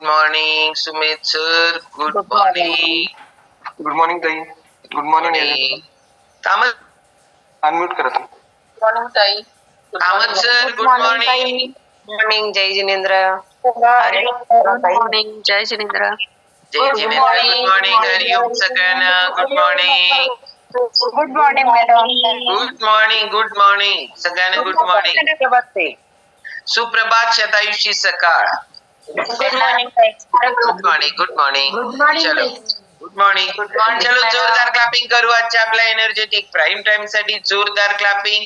Morning Sumit sir. Good morning. Good morning ताई. Good morning. Kamat unmute करा. Good morning ताई. Kamat sir. Good morning. Morning. जय जिनेंद्र. Good morning. जय जिनेंद्र. जय जिनेंद्र. Good morning. हरिओम सगळ्यांना. Good morning. Good morning madam. Good morning. Good morning सगळ्यांना. Good morning. सुप्रभात. शतायुषी सकाळ. Good morning. Good morning. Good morning. चलो गुड मॉर्निंग. चलो जोरदार क्लॅपिंग करू आजच्या आपल्या एनर्जेटिक प्राईम टाइम साठी. जोरदार क्लॅपिंग.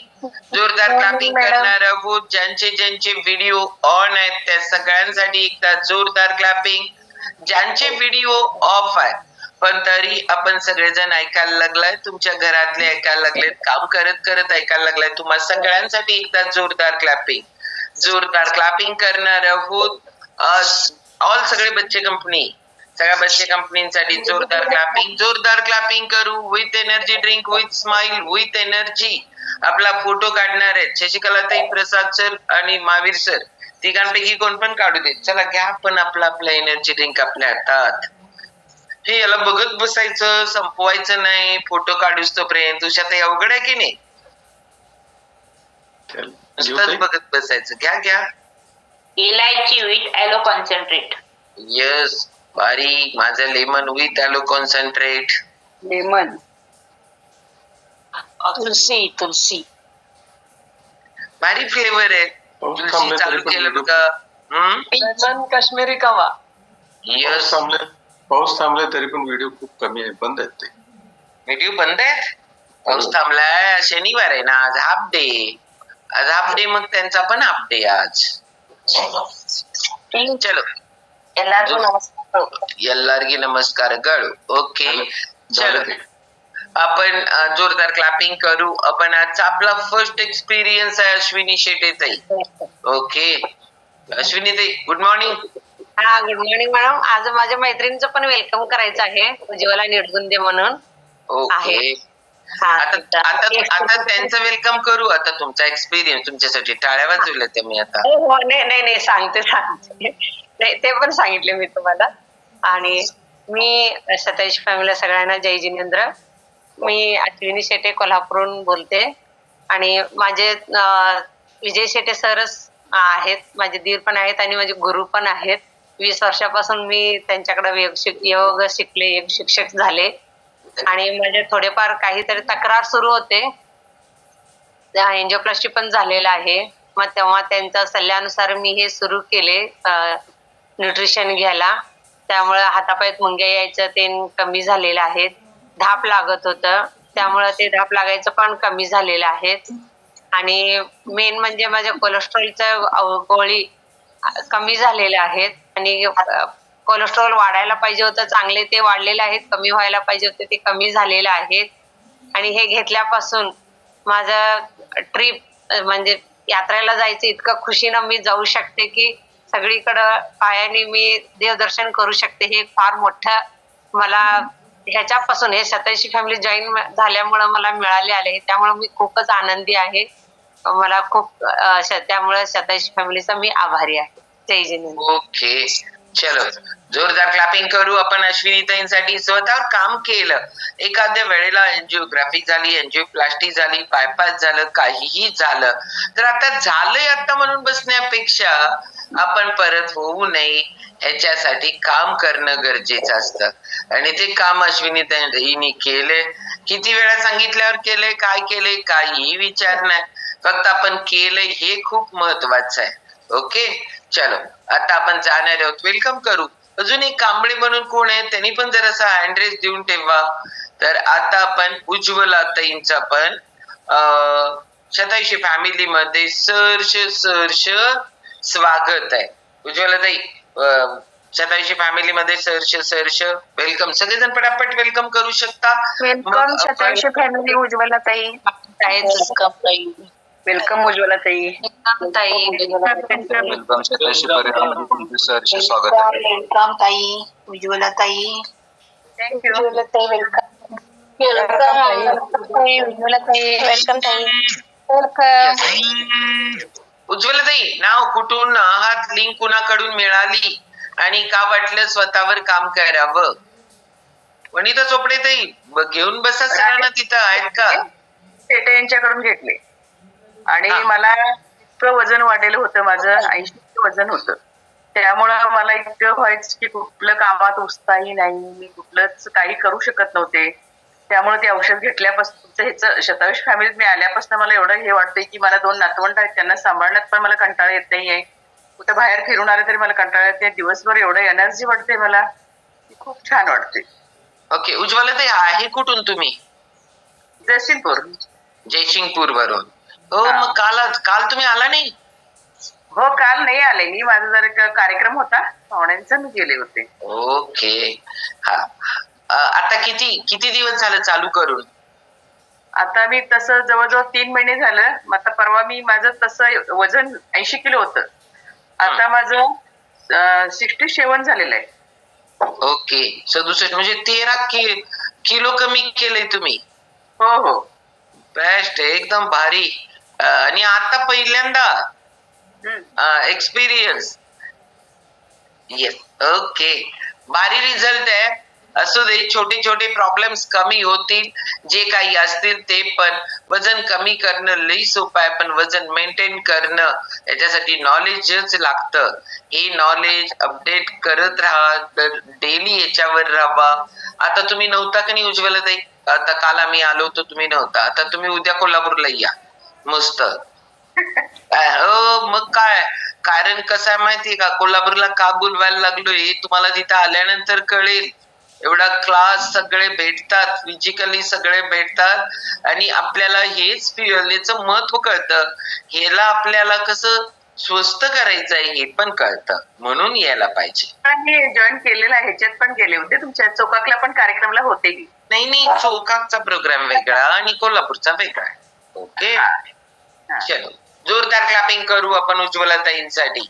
जोरदार क्लॅपिंग करणार आहोत. ज्यांचे व्हिडिओ ऑन आहेत त्या सगळ्यांसाठी एकदा जोरदार क्लॅपिंग. ज्यांचे व्हिडिओ ऑफ आहे पण तरी आपण सगळेजण ऐकायला लागलाय, तुमच्या घरातले ऐकायला लागलेत, काम करत करत ऐकायला लागलाय, तुम्हाला सगळ्यांसाठी एकदा जोरदार क्लॅपिंग. जोरदार क्लॅपिंग करणार आहोत. ऑल सगळे बच्चे कंपनी, सगळ्या बच्चे कंपनीसाठी जोरदार क्लॅपिंग. जोरदार क्लॅपिंग करू. With energy drink, with smile, with energy. आपला फोटो काढणार आहेत शशिकलाताई, प्रसाद सर आणि महावीर सर. तिघांपैकी कोण पण काढू देत. चला घ्या पण आपला एनर्जी ड्रिंक आपल्या हातात. हे याला बघत बसायचं, संपवायचं नाही. फोटो काढूस तोपर्यंत तुझ्यात अवघड आहे की नाही? नुसतंच बघत बसायचं. घ्या. इलायची विथ ॲलो कॉन्सन्ट्रेट. यस, बारीक. माझं lemon with aloe concentrate. Lemon. तुलसी. भारी फ्लेवर आहे. तुलसी चालू केलं बघा. लेमन काश्मीरी कावा. यस. पाऊस थांबलाय तरी पण व्हिडिओ खूप कमी आहे. बंद आहेत ते व्हिडिओ बंद आहेत. पाऊस थांबलाय. शनिवार आहे ना आज. Half day. आज हाफ डे, मग त्यांचा पण हाफ डे आज. चलो ಎಲ್ಲರಿಗೂ नमस्कार गळू. ओके चलो आपण जोरदार क्लॅपिंग करू. आपण आजचा आपला फर्स्ट एक्सपिरियन्स आहे अश्विनी शेटेताई. ओके अश्विनी ताई गुड मॉर्निंग. हा गुड मॉर्निंग मॅडम. आज माझ्या मैत्रिणीचं पण वेलकम करायचं आहे, उज्ज्वला निडगुंदे म्हणून. ओके आता त्यांचं वेलकम करू. आता तुमचा एक्सपिरियन्स तुमच्यासाठी टाळ्या वाजवल्या त्या मी आता. हो नाही सांगते नाही ते पण सांगितले मी तुम्हाला. आणि मी सताईश फॅमिली सगळ्यांना जय जिनेंद्र. मी अश्विनी शेटे कोल्हापूरहून बोलते आणि माझे विजय शेटे सरच आहेत, माझे दीर पण आहेत आणि माझे गुरु पण आहेत. 20 वर्षापासून मी त्यांच्याकडे योग शिकले, योग शिक्षक झाले आणि माझे थोडेफार काहीतरी तक्रार सुरू होते. एंजिओप्लास्टी पण झालेलं आहे. मग तेव्हा त्यांच्या सल्ल्यानुसार मी हे सुरू केले न्यूट्रिशन घ्यायला. त्यामुळे हातापायात मुंग्या यायचं ते कमी झालेलं आहे. धाप लागत होतं त्यामुळे ते धाप लागायचं पण कमी झालेलं आहे. आणि मेन म्हणजे माझ्या कोलेस्ट्रॉलच्या गोळी कमी झालेल्या आहेत आणि कोलेस्ट्रॉल वाढायला पाहिजे होतं चांगले ते वाढलेले आहेत, कमी व्हायला पाहिजे होते ते कमी झालेले आहेत. आणि हे घेतल्यापासून माझं ट्रिप म्हणजे यात्रेला जायचं इतकं खुशीनं मी जाऊ शकते की सगळीकडं पायाने मी देवदर्शन करू शकते. हे फार मोठं मला ह्याच्यापासून हे सताईशी फॅमिली जॉईन झाल्यामुळं मला मिळाले आले. त्यामुळे मी खूपच आनंदी आहे. मला खूप त्यामुळे सताईशी फॅमिलीचा मी आभारी आहे. जय जिनेंद्र. ओके चलो जोरदार क्लॅपिंग करू. आपण अश्विनीताईंसाठी स्वतः काम केलं. एखाद्या वेळेला एंजिओग्राफी झाली, एंजिओप्लास्टी झाली, बायपास झालं, काहीही झालं तर आता झालंय आता म्हणून बसण्यापेक्षा आपण परत होऊ नये ह्याच्यासाठी काम करणं गरजेचं असतं. आणि ते काम अश्विनीताईंनी केले. किती वेळा सांगितल्यावर केलंय, काय केलंय काहीही विचार नाही, फक्त आपण केलंय हे खूप महत्वाचं आहे. ओके चलो आता आपण जाणार आहोत. वेलकम करू. अजून एक कांबळे म्हणून कोण आहे त्यांनी पण जरासा हँडरेस देऊन ठेवा. तर आता आपण उज्ज्वला ताईंचा पण शतायुषी फॅमिली मध्ये सहर्ष स्वागत आहे. उज्ज्वला ताई शतायुषी फॅमिली मध्ये सहर्ष वेलकम. सगळेजण पटापट वेलकम करू शकता. Welcome शतायुषी family. उज्ज्वला ताई वेलकम. उज्ज्वला ताई वेलकम स्वागत आहे. वेलकम ताई. उज्ज्वला ताई थँक्यू. उज्ज्वला ताई वेलकम. उज्ज्वला ताई वेलकम ताई. उज्ज्वला ताई नाव कुठून आहात, लिंक कुणाकडून मिळाली आणि का वाटलं स्वतःवर काम करावं? वनिता चोपडे ताई, घेऊन बसा सरांना तिथं आहेत का? शेटे यांच्याकडून घेतले आणि हा. मला इतकं वजन वाढलेलं होतं, माझं 80 किलो वजन होतं. त्यामुळं मला इतकं व्हायचं की कुठलं कामात उत्साही नाही, मी कुठलंच काही करू शकत नव्हते. त्यामुळे ते औषध घेतल्यापासून ह्याचं शतायुष फॅमिलीत मी आल्यापासून मला एवढं हे वाटतंय की मला 2 नातवंड आहेत, त्यांना सांभाळण्यात पण मला कंटाळा येत नाहीये. कुठं बाहेर फिरून आले तरी मला कंटाळा येत नाही. दिवसभर एवढं एनर्जी वाटते मला, खूप छान वाटते. ओके, उज्ज्वला ताई, आहे कुठून तुम्ही? जयसिंगपूर. जयसिंगपूर वरून. हो, हा. मग काल तुम्ही आला नाही? हो, काल नाही आले मी, माझा जरा एक कार्यक्रम होता पाहुण्यांचा, मी गेले होते. ओके. हा. आता किती दिवस झालं चालू करून? आता मी तसं जवळजवळ 3 महिने झालं. मग आता परवा मी माझं तसं वजन 80 किलो होतं, आता माझं 67 झालेलं आहे. ओके, 67 म्हणजे 13 किलो कमी केलंय तुम्ही. हो हो. बेस्ट, एकदम भारी. आणि आता पहिल्यांदा हम्म. एक्सपिरियन्स. Yes, okay. भारी रिझल्ट आहे. असू दे, छोटे छोटे प्रॉब्लेम्स कमी होतील, जे काही असतील ते पण. वजन कमी करणं लई सोपं आहे, पण वजन मेंटेन करणं याच्यासाठी नॉलेजच लागतं. हे नॉलेज अपडेट करत राहा, तर डेली याच्यावर राहा. आता तुम्ही नव्हता का नाही उज्ज्वला ताई? आता काल आम्ही आलो होतो, तुम्ही नव्हता. आता तुम्ही उद्या कोल्हापूरला या, मस्त. हो, मग काय, कारण कसं आहे माहितीये का, कोल्हापूरला का बोलवायला लागलोय हे तुम्हाला तिथं आल्यानंतर कळेल. एवढा क्लास, सगळे भेटतात, फिजिकली सगळे भेटतात आणि आपल्याला हेच याचं महत्व कळतं. ह्याला आपल्याला कसं स्वस्त करायचं आहे हे पण कळतं, म्हणून यायला पाहिजे. मी जॉईन केलेलं आहे, ह्याच्यात पण गेले होते, तुमच्या चौकाकला पण कार्यक्रमला होते मी. नाही, चौकाचा प्रोग्राम वेगळा आणि कोल्हापूरचा वेगळा. ओके, चलो, जोरदार क्लॅपिंग करू आपण उज्ज्वला ताईंसाठी.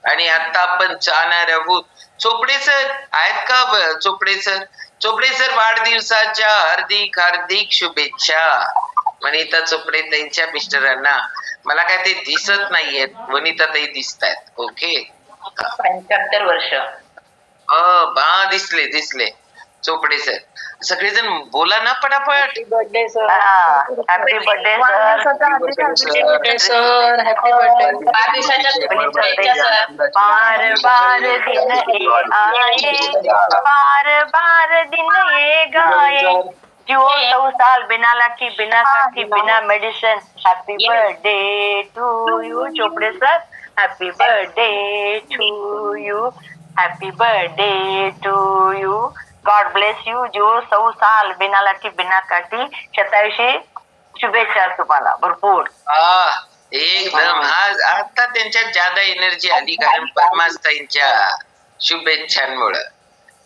आणि आता आपण जाणार आहोत चोपडे सर. आहेत का चोपडे सर? चोपडे सर, वाढदिवसाच्या हार्दिक हार्दिक शुभेच्छा. वनिता चोपडे ताईंच्या मिस्टरांना. मला काय ते दिसत नाहीयेत, वनिता ताई दिसतायत. ओके, 75 वर्ष. हा, दिसले चोपडे सर. सगळेजण बोला ना पटापट. Birthday sir. Happy birthday sir. Happy birthday. वाढदिवसाच्या शुभेच्छा सर. बार बार दिन ये आए, बार बार दिन ये गाए, जो 100 साल बिना लाठी, बिना काठी, बिना medicine. Happy birthday to you Chopde sir. Happy birthday to you. Happy birthday to you. God bless you. जो 100 साल बिना लाठी, बिना काठी. 27 शुभेच्छा तुम्हाला भरपूर. एकदम. आता त्यांच्यात ज्यादा एनर्जी आली, कारण परमास्ताईंच्या शुभेच्छांमुळे.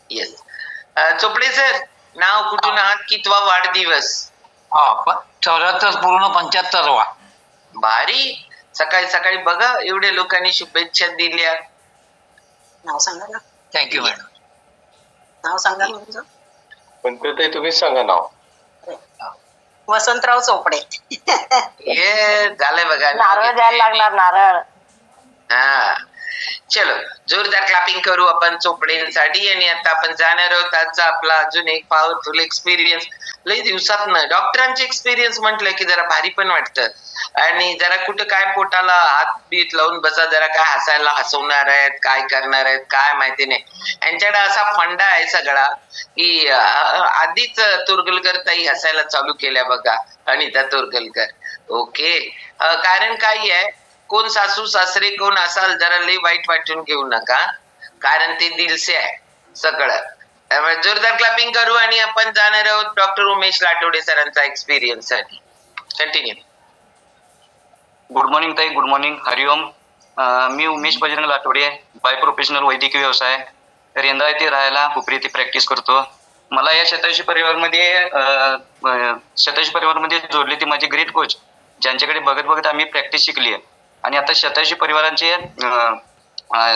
येस. चोपडे सर, नाव कुठून आहात, कितवा वाढदिवस? 74 पूर्ण 75वा. भारी. सकाळी सकाळी बघा एवढ्या लोकांनी शुभेच्छा दिल्या. नाव सांगा ना. Thank you madam. नाव सांगा ना तुमचं. पण ते तुम्ही सांगा नाव. वसंतराव चोपडे. हे झालंय बघा. नारळ द्यायला लागणार, नारळ. हा, चलो, जोरदार क्लॅपिंग करू आपण चोपडेंसाठी. आणि आता आपण जाणार आहोत आजचा आपला अजून एक पॉवरफुल एक्सपिरियन्स. लई दिवसात ना डॉक्टरांचे एक्सपिरियन्स म्हटलं की जरा भारी पण वाटतं. आणि जरा कुठं काय पोटाला हात बीत लावून बसा, जरा काय हसायला हसवणार आहेत, काय करणार आहेत काय माहिती नाही. यांच्याकडे असा फंडा आहे सगळा की आधीच तोरगलकर ताई हसायला चालू केल्या बघा, अनिता तोरगलकर. ओके, कारण काय आहे, कोण सासू सासरे कोण असाल जरा लई वाईट वाटून घेऊ नका, कारण ते दिलसे आहे सगळं. त्यामुळे जोरदार क्लॅपिंग करू आणि आपण जाणार आहोत डॉक्टर उमेश लाटोडे सरांचा एक्सपिरियन्स साठी. कंटिन्यू. गुड मॉर्निंग ताई. Good morning. हरिओम. मी उमेश बजरंग लाटोडे, बाय प्रोफेशनल वैद्यकीय व्यवसाय, रेंदा येथे राहायला, हुपरी येथे प्रॅक्टिस करतो. मला या शतायुषी परिवारमध्ये जोडले ते माझे ग्रेट कोच, ज्यांच्याकडे बघत बघत आम्ही प्रॅक्टिस शिकली आहे. आणि आता शतायुषी परिवारांचे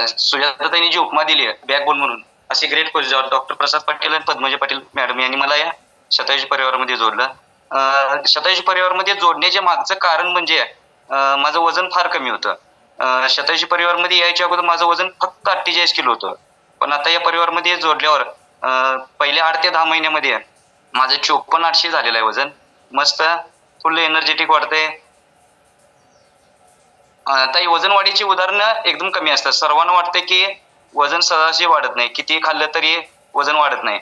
सुजाताताईंनी जी उपमा दिली आहे बॅकबोन म्हणून, असे ग्रेट कोच डॉक्टर प्रसाद पाटील आणि पद्मजा पाटील मॅडम यांनी मला या शतायुषी परिवारामध्ये जोडलं. शतायुषी परिवारामध्ये जोडण्याचे मागचं कारण म्हणजे माझं वजन फार कमी होतं. शतायुषी परिवारमध्ये यायच्या अगोदर माझं वजन फक्त 48 किलो होतं. पण आता या परिवारामध्ये जोडल्यावर पहिले 8 ते 10 महिन्यामध्ये माझं 54-800 झालेलं आहे वजन. मस्त फुल एनर्जेटिक वाटतंय. ताई वजन वाढीची उदाहरणं एकदम कमी असतात. सर्वांना वाटतं की वजन सहजी वाढत नाही, कितीही खाल्लं तरी वजन वाढत नाही,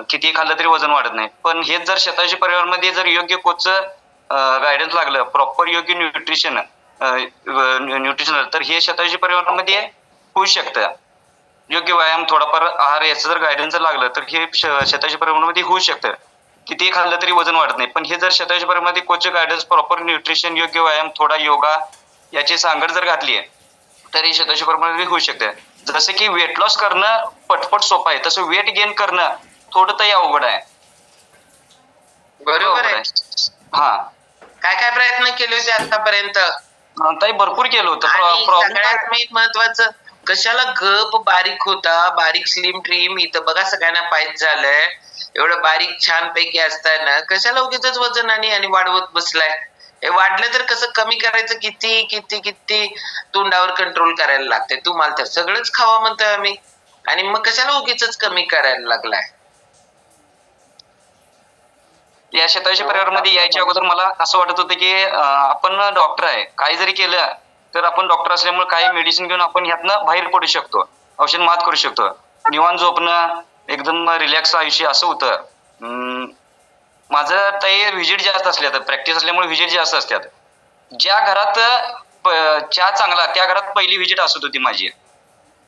कितीही खाल्लं तरी वजन वाढत नाही. पण हेच जर शतायुषी परिवारामध्ये जर योग्य कोचचं गायडन्स लागलं, प्रॉपर योग्य न्यूट्रिशन तर हे शतायुषी परिवारामध्ये होऊ शकतं. योग्य व्यायाम, थोडाफार आहार याचं जर गायडन्स लागलं तर हे शतायुषी परिवारामध्ये होऊ शकतं. कितीही खाल्लं तरी वजन वाढत नाही. पण हे जर शतायुषी परिवारामध्ये कोचचे गायडन्स, प्रॉपर न्यूट्रिशन, योग्य व्यायाम, थोडा योगा याची सांगड जर घातली तर हे शतायुषी परिवारामध्ये होऊ शकतं. जसं की वेट लॉस करणं पटपट सोपं आहे, तसं वेट गेन करणं थोडं तरी अवघड आहे. बरोबर आहे. हा काय काय प्रयत्न केले होते आतापर्यंत? ताई भरपूर केलं होतं. आणि प्रॉब्लेम सगळ्यात मेन महत्वाचं, कशाला गप बारीक होता, बारीक स्लिम ट्रिम, इथं बघा सगळ्यांना पाहिजे झालंय. एवढं बारीक छान पैकी असताना कशाला उगीच वजन आणि वाढवत बसलाय? हे वाढलं तर कसं कमी करायचं? किती किती किती तोंडावर कंट्रोल करायला लागते. तुम्हाला तर सगळंच खावा म्हणतोय आम्ही, आणि मग कशाला उगीच कमी करायला लागलाय? या शतायुषी परिवारामध्ये यायच्या अगोदर मला असं वाटत होतं की आपण डॉक्टर आहे, काही जरी केलं तर आपण डॉक्टर असल्यामुळे काही मेडिसिन घेऊन आपण ह्यातनं बाहेर पडू शकतो, औषध मात करू शकतो. निवांत झोपणं, एकदम रिलॅक्स आयुष्य असं होतं. माझं ताई व्हिजिट जास्त असल्या तर प्रॅक्टिस असल्यामुळे व्हिजिट जास्त असतात. ज्या घरात चहा चांगला त्या घरात पहिली व्हिजिट असत होती माझी.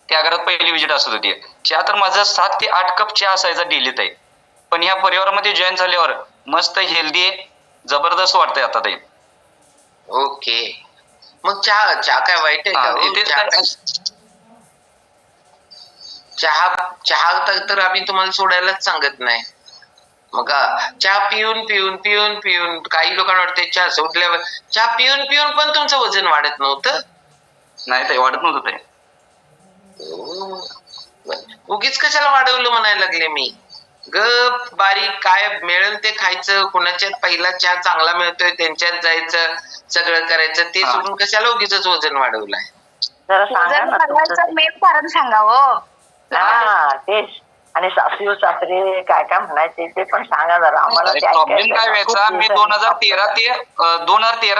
त्या घरात पहिली व्हिजिट असत होती. चहा तर माझा 7 ते 8 कप चहा असायचा डेलीत आहे. पण ह्या परिवारामध्ये जॉईन झाल्यावर मस्त हेल्दी जबरदस्त वाटतंय आता ते. ओके. मग चहा काय वाईट आहे का हो? चहा तर आम्ही तुम्हाला सोडायलाच सांगत नाही. मग चहा पिऊन पिऊन पिऊन पिऊन काही लोकांना वाटते चहा सोडल्यावर, चहा पिऊन पिऊन पण तुमचं वजन वाढत नव्हतं? नाही ताई, वाढत नव्हतं ते. उगीच कशाला वाढवलं म्हणायला लागले मी. गप बारीक काय मिळेल ते खायचं, कुणाच्यात पहिला चहा चांगला मिळतोय त्यांच्यात जायचं, सगळं करायचं. ते सोडून कशाला उगीच वजन वाढवलंय? जरा सांगा ना तुमचं. मेन कारण सांगा हो. हा तेच. आणि सासू सासरे काय काय म्हणायचे ते पण सांगा जरा आम्हाला. प्रॉब्लेम काय व्हायचा, मी 2013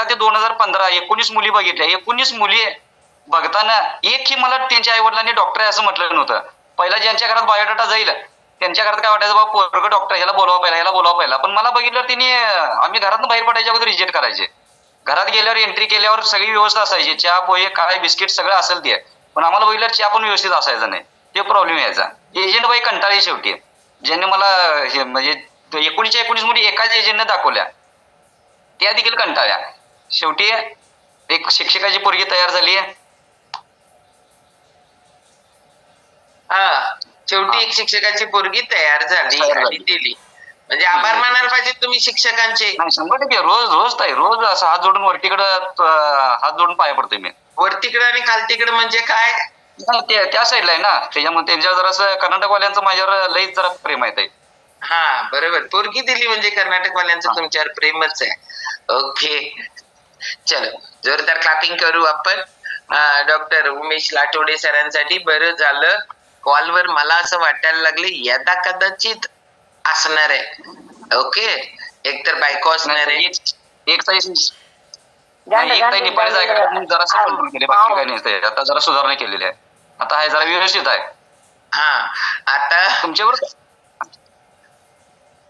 ते 2015 19 मुली बघितल्या. 19 मुली बघताना एकही मला त्यांच्या आई वडिलांनी डॉक्टर आहे असं म्हटलं नव्हतं. पहिला ज्यांच्या घरात बायोडाटा जाईल त्यांच्या घरात काय वाटायचं, बाबा पोरगं डॉक्टर, ह्याला बोलवा पहिला. पण मला बघितल्यावर तिने, आम्ही घरातून बाहेर पडायच्या अगोदर रिजेक्ट करायचे. घरात गेल्यावर एंट्री केल्यावर सगळी व्यवस्था असायची, चहा पोहे काय बिस्किट सगळं असेल ते, पण आम्हाला बघितल्यावर चहा पण व्यवस्थित असायचा नाही. ते प्रॉब्लेम यायचा. एजंट बाई कंटाळी शेवटी, ज्यांनी मला म्हणजे 19 मुली एकाच एजंटने दाखवल्या त्या देखील कंटाळ्या. शेवटी एक शिक्षकाची पोरगी तयार झाली. शेवटी एक शिक्षकाची पोरगी तयार झाली आणि दिली. म्हणजे आभार मानायला पाहिजे तुम्ही शिक्षकांचे. 100% रोज ताई, रोज असं हात जोडून वरतीकडं हात जोडून पाया पडतोय मी. वरतीकडे आणि खालतीकडे म्हणजे काय? त्या साईडला आहे ना, त्याच्यामुळे त्यांच्या जरा कर्नाटकवाल्यांचं माझ्यावर लईच जरा प्रेम आहे. हा बरोबर. पोरगी दिली म्हणजे कर्नाटकवाल्यांचं तुमच्यावर प्रेमच आहे. ओके, चलो जोरदार क्लॅपिंग करू आपण डॉक्टर उमेश लाटोडे सरांसाठी. बरं झालं कॉलवर मला असं वाटायला लागले यदा कदाचित असणार आहे. ओके, एकतर बायको असणार आहे. एक ताई निपाणीच आहे, जरा कंट्रोल केले, बाकी काही नाही. आता जरा सुधारणा केलेली आहे, आता आहे जरा व्यवस्थित आहे. हा आता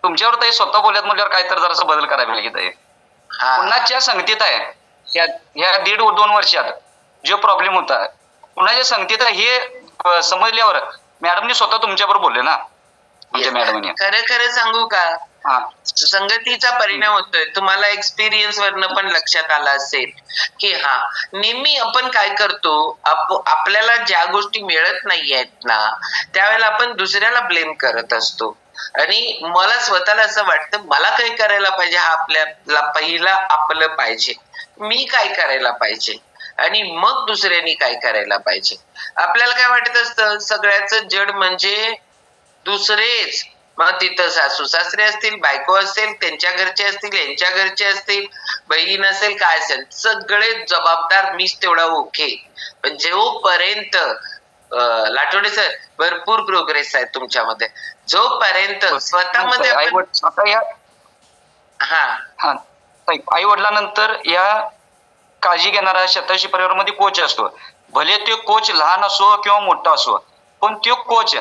तुमच्यावर ताई स्वतः बोलत म्हटल्यावर काय तर जरासा बदल करायला पाहिजे. कुणाच्या संगतीत आहे ह्या 1.5-2 वर्षात जो प्रॉब्लेम होता, कुणाच्या संगतीत आहे हे समजल्यावर मॅडमनी स्वतः तुमच्याबरोबर बोलले ना. आमच्या मॅडमनी खरं सांगू का, संगतीचा परिणाम होतोय. तुम्हाला एक्सपिरियन्स वरनं पण लक्षात आलं असेल की नेहमी आपण काय करतो, आपल्याला ज्या गोष्टी मिळत नाहीयेत ना त्यावेळेला आपण दुसऱ्याला ब्लेम करत असतो. आणि मला स्वतःला असं वाटतं मला काय करायला पाहिजे, हा आपल्याला पहिला आपलं पाहिजे, मी काय करायला पाहिजे आणि मग दुसऱ्यांनी काय करायला पाहिजे. आपल्याला काय वाटत असतं, सगळ्याच जड म्हणजे दुसरेच. मग तिथं सासू सासरे असतील, बायको असेल, त्यांच्या घरचे असतील, यांच्या घरचे असतील, बहीण असेल, काय असेल, सगळे जबाबदार मीच तेवढा ओके. पण जोपर्यंत लाटोडे सर भरपूर प्रोग्रेस आहे तुमच्यामध्ये. जोपर्यंत स्वतःमध्ये आपण आता या हा आई वडिलांनंतर या काळजी घेणारा शतायुषी परिवारामध्ये कोच असतो. भले तो कोच लहान असो किंवा मोठा असो, पण तो कोच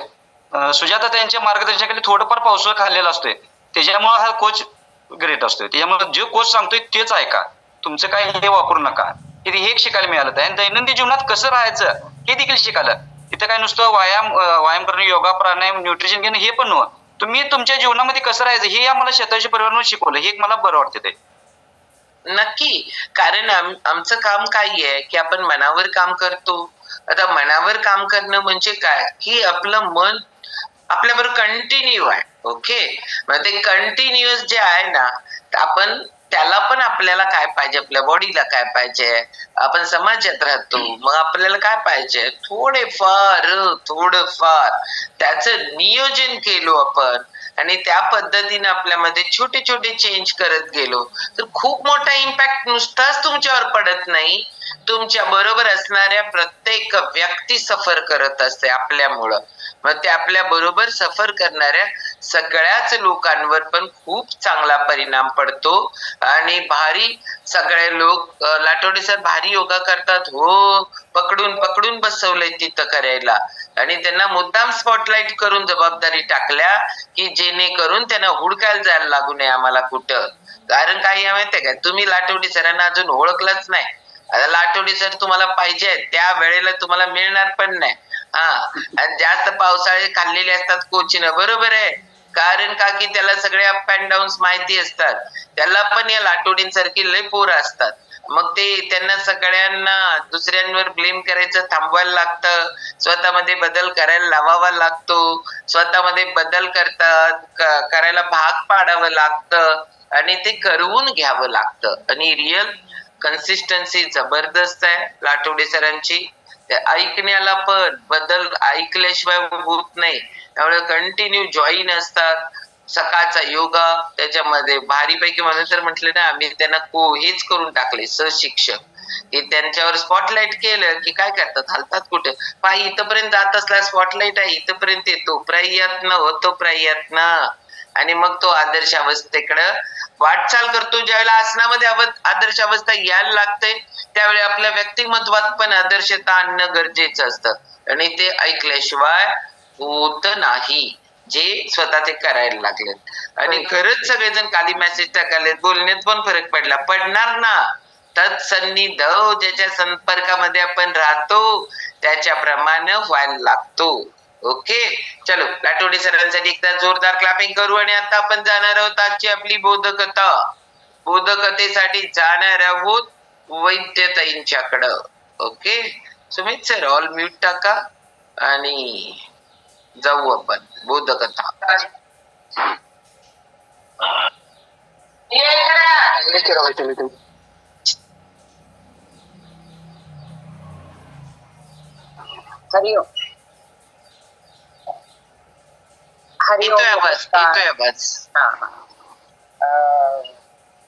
सुजाता त्यांच्या मार्गदर्शनाखाली थोडंफार पावसाळा खाल्लेला असतोय. त्याच्यामुळे हा कोच ग्रेट असतोय. त्याच्यामुळे जो कोच सांगतोय तेच ऐका, तुमचं काय हे वापरू नका. हे एक शिकायला मिळालं. आणि दैनंदिन जीवनात कसं राहायचं हे देखील शिकायला. इथं काय नुसतं व्यायाम करणं, योगा, प्राणायाम, न्यूट्रिशन घेणं हे पण नव्हतं. तुम्ही तुमच्या जीवनामध्ये कसं राहायचं हे आम्हाला शतायुषी परिवारानं शिकवलं. हे मला बरं वाटतं ते. नक्की. कारण आमचं काम काय आहे की आपण मनावर काम करतो. आता मनावर काम करणं म्हणजे काय की आपलं मन आपल्याबरोबर कंटिन्यू आहे. ओके, मग ते कंटिन्युअस जे आहे ना, आपण त्याला पण आपल्याला काय पाहिजे, आपल्या बॉडीला काय पाहिजे, आपण समाजात राहतो मग आपल्याला काय पाहिजे, थोडंफार त्याचं नियोजन केलो आपण आणि त्या पद्धतीने आपल्यामध्ये छोटे छोटे चेंज करत गेलो तर खूप मोठा इम्पॅक्ट नुसताच तुमच्यावर पडत नाही, तुमच्या बरोबर असणाऱ्या प्रत्येक व्यक्ती सफर करत असते आपल्यामुळं. मग ते आपल्या बरोबर सफर करणाऱ्या सगळ्याच लोकांवर पण खूप चांगला परिणाम पडतो. आणि भारी सगळे लोक लाटोडे सर भारी योगा करतात हो, पकडून बसवलंय तिथं करायला आणि त्यांना मुद्दाम स्पॉटलाइट करून जबाबदारी टाकल्या की जेणेकरून त्यांना हुडकायला जायला लागू नये आम्हाला कुठं. कारण काय आहे माहितीये का, तुम्ही लाटोडे सरांना अजून ओळखलंच नाही. आता लाटोडे सर तुम्हाला पाहिजे त्या वेळेला तुम्हाला मिळणार पण नाही. आणि जास्त पावसाळे खाल्लेले असतात कोचीनं, बरोबर आहे. कारण का की त्याला सगळे अप अँड डाऊन माहिती असतात. त्याला पण या लाटोडींसारखी लय पोरं असतात. मग ते त्यांना सगळ्यांना दुसऱ्यांवर ब्लेम करायचं थांबवायला लागतं, स्वतःमध्ये बदल करायला लावावा लागतो, स्वतःमध्ये बदल करायला भाग पाडावं लागतं आणि ते करवून घ्यावं लागतं. आणि रिअल कन्सिस्टन्सी जबरदस्त आहे लाटोडे सरांची. ऐकण्याला पण बदल ऐकल्याशिवाय होत नाही, त्यामुळे कंटिन्यू जॉईन असतात. सकाळचा योगा त्याच्यामध्ये भारीपैकी म्हणून तर म्हटलं ना, आम्ही त्यांना हेच करून टाकले सहशिक्षक, की त्यांच्यावर स्पॉटलाइट केलं की काय करतात, हलतात कुठे पाय इथपर्यंत जात असला स्पॉटलाइट आहे इथपर्यंत येतो, प्रयत्न होतो प्रयत्न आणि मग तो आदर्श अवस्थेकडे वाटचाल करतो. ज्यावेळेला आसनामध्ये आदर्श अवस्था यायला लागते त्यावेळी आपल्या व्यक्तिमत्वात पण आदर्शता आणणं गरजेचं असतं आणि ते ऐकल्याशिवाय होत नाही, जे स्वतः ते करायला लागलेत. आणि खरंच सगळेजण खाली मेसेज टाकाले, बोलण्यात पण फरक पडणार ना. तत्सन्निध ज्याच्या संपर्कामध्ये आपण राहतो त्याच्याप्रमाणे व्हायला लागतो. ओके, चलो लाटोडे सरांसाठी एकदा जोरदार क्लॅपिंग करू. आणि आता आपण जाणार आहोत आजची आपली बोधकथा. बोधकथेसाठी जाणार आहोत वैद्यताईंच्याकडं. Okay, Sumit sir all mute टाका आणि जाऊ आपण बोधकथा. हरिओम. येतोय आवाज.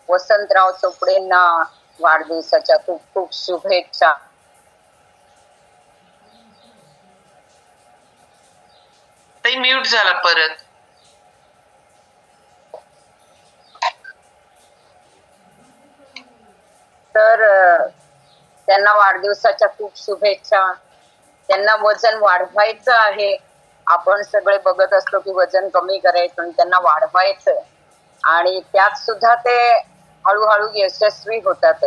वसंतराव चोपडेंना वाढदिवसाच्या खूप खूप शुभेच्छा. ते म्यूट झाला परत. तर त्यांना वाढदिवसाच्या खूप शुभेच्छा. त्यांना वजन वाढवायचं आहे. आपण सगळे बघत असतो की वजन कमी करायचं आणि त्यांना वाढवायचं आणि त्यात सुद्धा ते हळूहळू यशस्वी होतात.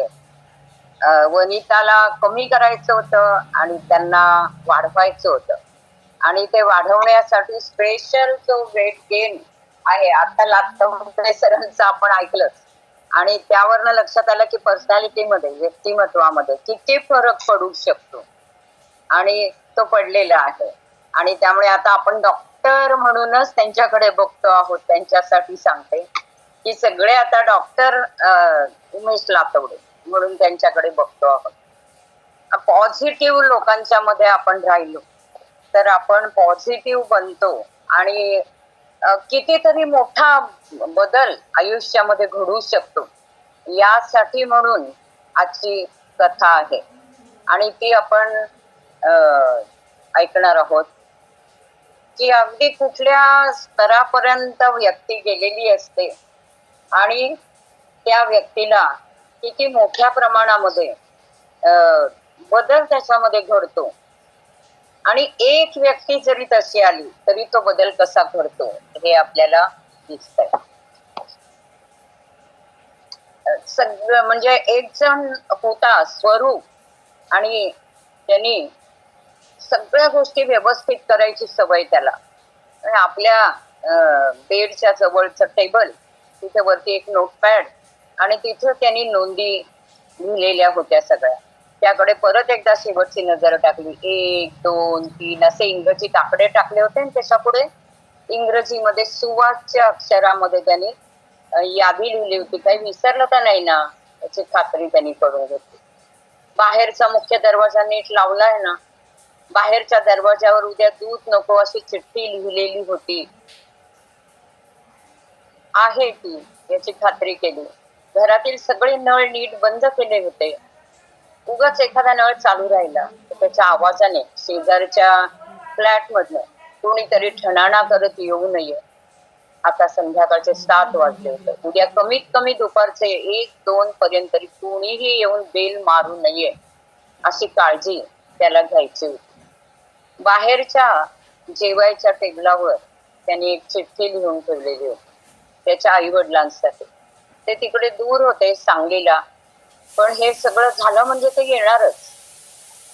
वनिताला कमी करायचं होतं आणि त्यांना वाढवायचं होतं आणि ते वाढवण्यासाठी स्पेशल जो वेट गेन आहे आता लाटोडे सरांचं आपण ऐकलंच आणि त्यावरनं लक्षात आलं की पर्सनॅलिटीमध्ये व्यक्तिमत्वामध्ये किती फरक पडू शकतो आणि तो पडलेला आहे. आणि त्यामुळे आता आपण डॉक्टर म्हणूनच त्यांच्याकडे बघतो आहोत. त्यांच्यासाठी सांगते की सगळे आता डॉक्टर उमेश लातवडे म्हणून त्यांच्याकडे बघतो आहोत. पॉझिटिव्ह लोकांच्या मध्ये आपण राहिलो तर आपण पॉझिटिव्ह बनतो आणि कितीतरी मोठा बदल आयुष्यामध्ये घडू शकतो. यासाठी म्हणून आजची कथा आहे आणि ती आपण ऐकणार आहोत की अगदी कुठल्या स्तरापर्यंत व्यक्ती गेलेली असते आणि त्या व्यक्तीला किती मोठ्या प्रमाणामध्ये बदल त्याच्यामध्ये घडतो आणि एक व्यक्ती जरी तशी आली तरी तो बदल कसा घडतो हे आपल्याला दिसतंय. सगळं म्हणजे एक जण होता स्वरूप आणि त्यांनी सगळ्या गोष्टी व्यवस्थित करायची सवय त्याला. आणि आपल्या बेडच्या जवळचं टेबल, तिथे वरती एक नोटपॅड आणि तिथं त्यांनी नोंदी लिहिलेल्या होत्या सगळ्या. त्याकडे परत एकदा शेवटची नजर टाकली. 1, 2, 3 असे इंग्रजीत आकडे टाकले होते आणि त्याच्या पुढे इंग्रजीमध्ये सुवाच्य अक्षरामध्ये त्यांनी यादी लिहिली होती. काही विसरलं तर नाही ना याची खात्री त्यांनी करून घेतली. बाहेरचा मुख्य दरवाजा नीट लावलाय ना, बाहेरच्या दरवाजावर उद्या दूध नको अशी चिठ्ठी लिहिलेली होती आहे की याची खात्री केली. घरातील सगळे नळ नीट बंद केले होते. उगाच एखादा नळ चालू राहिला तर त्याच्या आवाजाने शेजारच्या फ्लॅट मधनं कोणीतरी ठणाणा करत येऊ नये. आता संध्याकाळचे 7 वाजले होते. उद्या कमीत कमी दुपारचे 1-2 पर्यंत तरी कोणीही येऊन बेल मारू नये अशी काळजी त्याला घ्यायची होती. बाहेरच्या जेवायच्या टेबलावर त्यांनी एक चिठ्ठी लिहून ठेवलेली होती त्याच्या आई वडिलांसाठी. ते तिकडे दूर होते सांगलीला, पण हे सगळं झालं म्हणजे ते येणारच.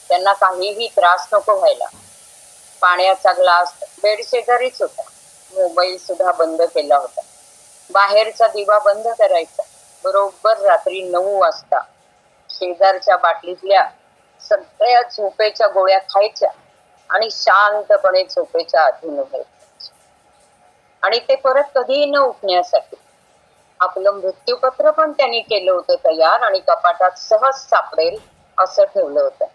त्यांना काहीही त्रास नको व्हायला. पाण्याचा ग्लास बेड शेजारीच होता. मोबाईल सुद्धा बंद केला होता. बाहेरचा दिवा बंद करायचा. बरोबर रात्री 9 वाजता शेजारच्या बाटलीतल्या सगळ्या झोपेच्या गोळ्या खायच्या आणि शांतपणे झोपेच्या अधीन व्हायचं. आणि ते परत कधीही न उठण्यासाठी आपलं मृत्यूपत्र पण त्यांनी केलं होतं तयार आणि कपाटात सहज सापडेल असं ठेवलं होतं.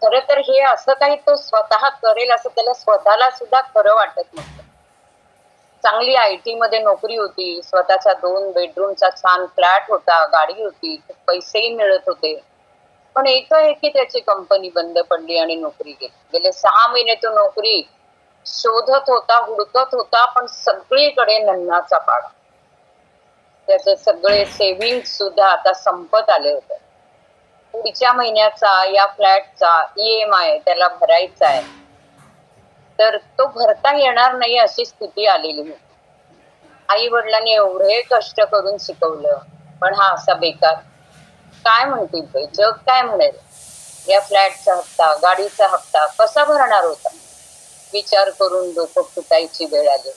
खरं तर हे असं काही तो स्वतः करेल असं त्याला स्वतःला सुद्धा खरं वाटत नव्हतं. चांगली IT मध्ये नोकरी होती, स्वतःचा 2 बेडरूमचा छान फ्लॅट होता, गाडी होती, पैसेही मिळत होते. पण एकाएकी त्याची कंपनी बंद पडली आणि नोकरी गेली. गेले 6 महिने तो नोकरी शोधत होता, हुडकत होता, पण सगळीकडे नन्नाचा पाडा. त्याचे सगळे सेव्हिंग सुद्धा आता संपत आले होते. पुढच्या महिन्याचा या फ्लॅटचा EMI त्याला भरायचा आहे, तर तो भरता येणार नाही अशी स्थिती आलेली होती. आई वडिलांनी एवढे कष्ट करून शिकवलं, पण हा असा बेकार. काय म्हणतील ते, जग काय म्हणेल? या फ्लॅटचा हप्ता, गाडीचा हप्ता कसा भरणार होता? विचार करून डोकं फुटायची वेळ आली.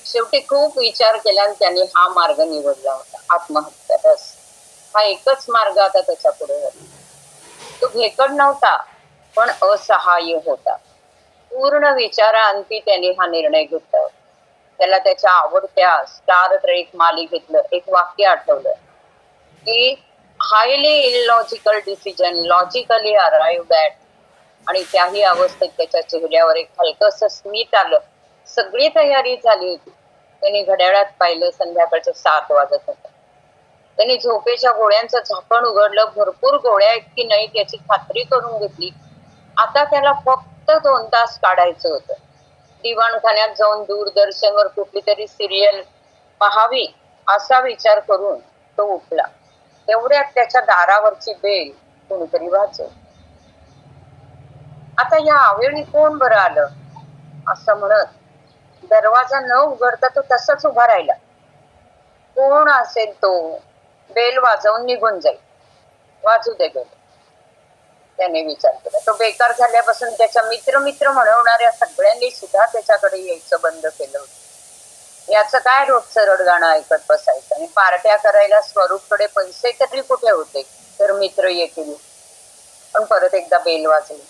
शेवटी खूप विचार केला आणि त्यांनी हा मार्ग निवडला होता, आत्महत्या. बस हा एकच मार्ग आता त्याच्या पुढे होता. तो भेकड नव्हता, पण असहाय्य होता. पूर्ण विचाराअंती त्यांनी हा निर्णय घेतला. त्याला त्याच्या आवडत्या स्टार ट्रेक मालिकेतलं एक वाक्य आठवलं की highly illogical decision logically arrived at. आणि त्याही अवस्थेत त्याच्या चेहऱ्यावर एक हलकस स्मित आलं. सगळी तयारी झाली होती. त्यांनी घड्याळात पाहिलं, संध्याकाळचे 7 वाजत होते. त्यांनी झोपेच्या गोळ्यांचं झाकण उघडलं. भरपूर गोळ्या आहेत की नाही याची खात्री करून घेतली. आता त्याला फक्त 2 तास काढायचं होतं. दिवाणखान्यात जाऊन दूरदर्शनवर कुठली तरी सिरियल पाहावी असा विचार करून तो उठला. तेवढ्यात त्याच्या दारावरची बेल कोणीतरी वाजवली. आता या आवेळी कोण बरं आलं असं म्हणत दरवाजा न उघडता तो तसाच उभा राहिला. कोण असेल तो? बेल वाजवून निघून जाईल. वाजू दे बेल, त्याने विचार केला. तो बेकार झाल्यापासून त्याच्या मित्र म्हणवणाऱ्या सगळ्यांनी सुद्धा त्याच्याकडे यायचं बंद केलं होतं. याचं काय रोजचं रडगाणं ऐकत बसायचं आणि पार्ट्या करायला स्वरूपकडे पैसे तरी कुठे होते, तर मित्र येतील. पण परत एकदा बेल वाजली.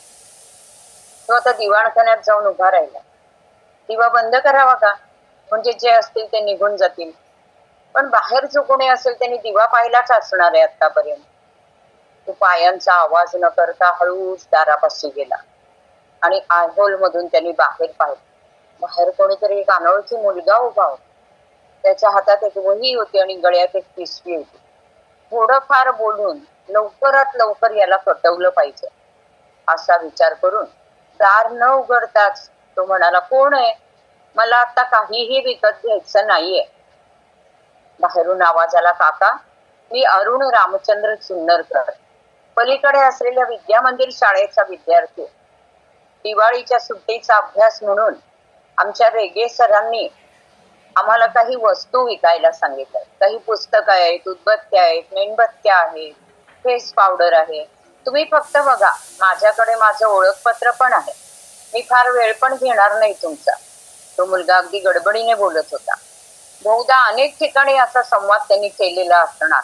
तो आता दिवाणखान्यात जाऊन उभा राहिला. दिवा बंद करावा का, म्हणजे जे असतील ते निघून जातील. पण बाहेर जो कोणी असेल त्यांनी दिवा पाहिलाच असणार आहे आतापर्यंत. तो पायांचा आवाज न करता हळूच दारापाशी गेला आणि आयहोल मधून त्यांनी बाहेर पाहिलं. बाहेर कोणीतरी एक अनोळखी मुलगा उभा होता. त्याच्या हातात एक वही होती आणि गळ्यात एक पिशवी होती. थोडंफार बोलून लवकरात लवकर याला पटवलं पाहिजे. असा विचार करून दार न उघडताच तो म्हणाला, कोण आहे? मला आता काहीही विकत घ्यायचं नाहीये. बाहेरून आवाज आला, काका मी अरुण रामचंद्र चुन्नरकर, पलीकडे असलेल्या विद्या मंदिर शाळेचा विद्यार्थी. दिवाळीच्या सुट्टीचा अभ्यास म्हणून आमच्या रेगे सरांनी आम्हाला काही वस्तू विकायला सांगितलं. काही पुस्तकं आहेत, उदबत्त्या आहेत, मेणबत्त्या आहेत, फेस पावडर आहे. तुम्ही फक्त बघा, माझ्याकडे माझं ओळखपत्र पण आहे. मी फार वेळ पण घेणार नाही तुमचा. तो मुलगा अगदी गडबडीने बोलत होता. बहुधा अनेक ठिकाणी असा संवाद त्यांनी केलेला असणार,